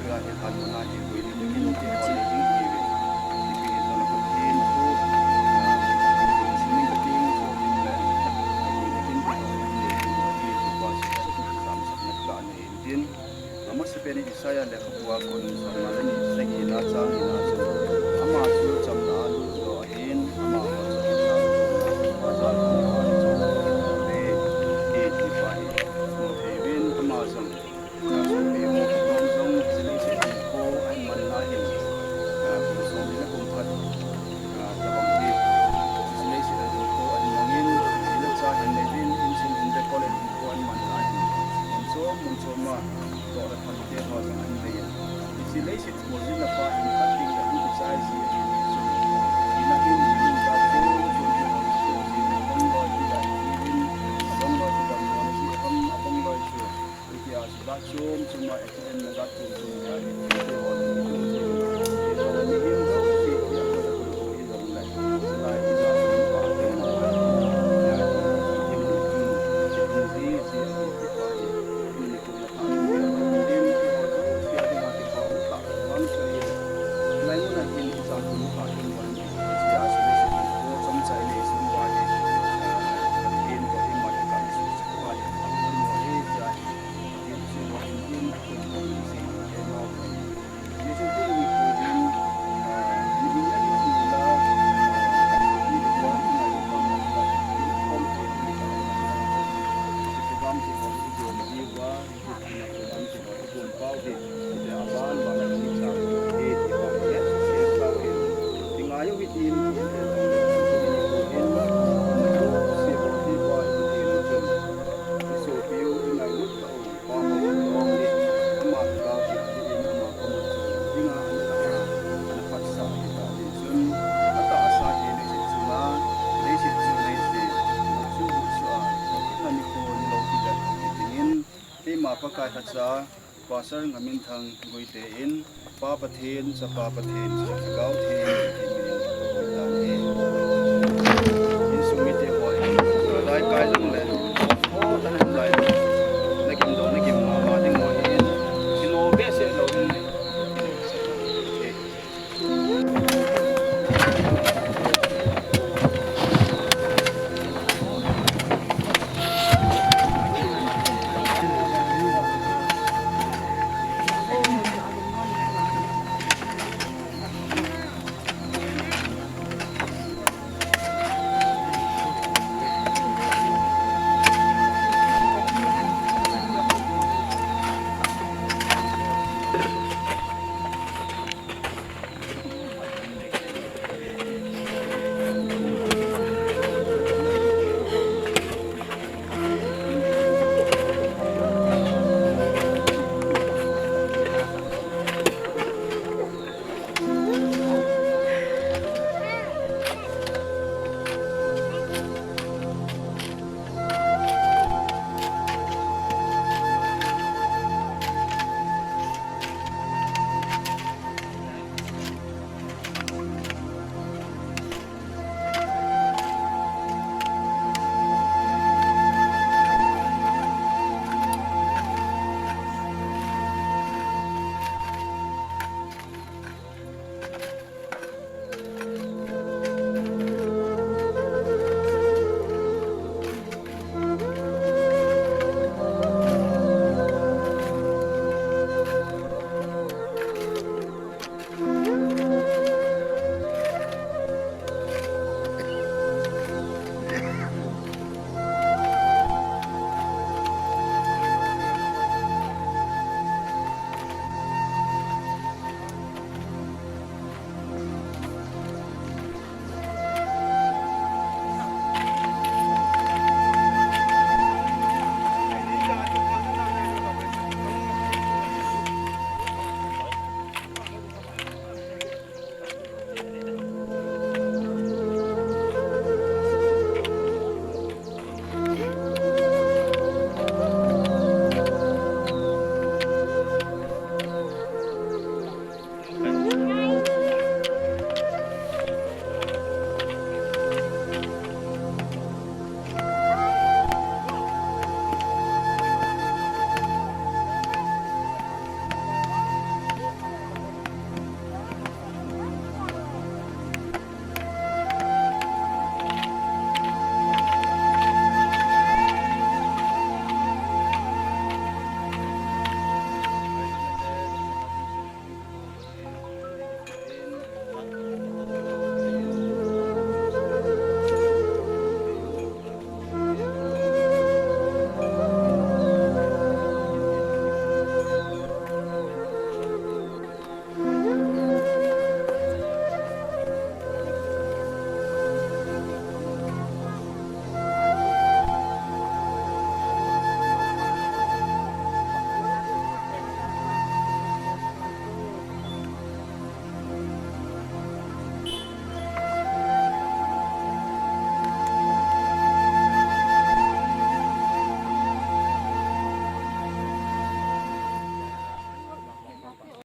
ga he han na ji ko ni kin ti ko ni ding ki bi ti bi na ko tin ko sin ko tin so bin le ko ni kin ti ko ni ko ba si ko sam sa na ka ni din ama se pe ni isaya le ko wa ko ni sa ma ni se ki na cha ni na cha ama su cham na lu so hin ama ma cha na ma cha ni be ke ti fa ni mo he bin ama sam be mo ko song sili se ko ai man na hin ko so ni ko khat ta bang ti sili se ko ai mangin sila cha hin le bin in sin in the college ko ai man na hin mun so ma to la tham te ho sang an le sili se mo ni la fa in khat ti da ni sai si ni na in ni ta ko so ni ko si bang lo ti da ni bang lo ti da mo si bang lo ti ya ba chum chuma en na ga tu ya ni te ho ni ko ni ni do ti ya ko ko ni do la la ti da ni ba te na ya ni ni si si ti pa ni ko na pa ni ni ti ho do si ya ni ma ti pa ta man se ye lai na ni sa tu pa ni wa ni si ya si si ko chom chai ni si wa ni in ko in ma ti ka si wa ni mo he ja pakai hacha pasar ngamin thang goite in pa pathen sa pa pathen sa kau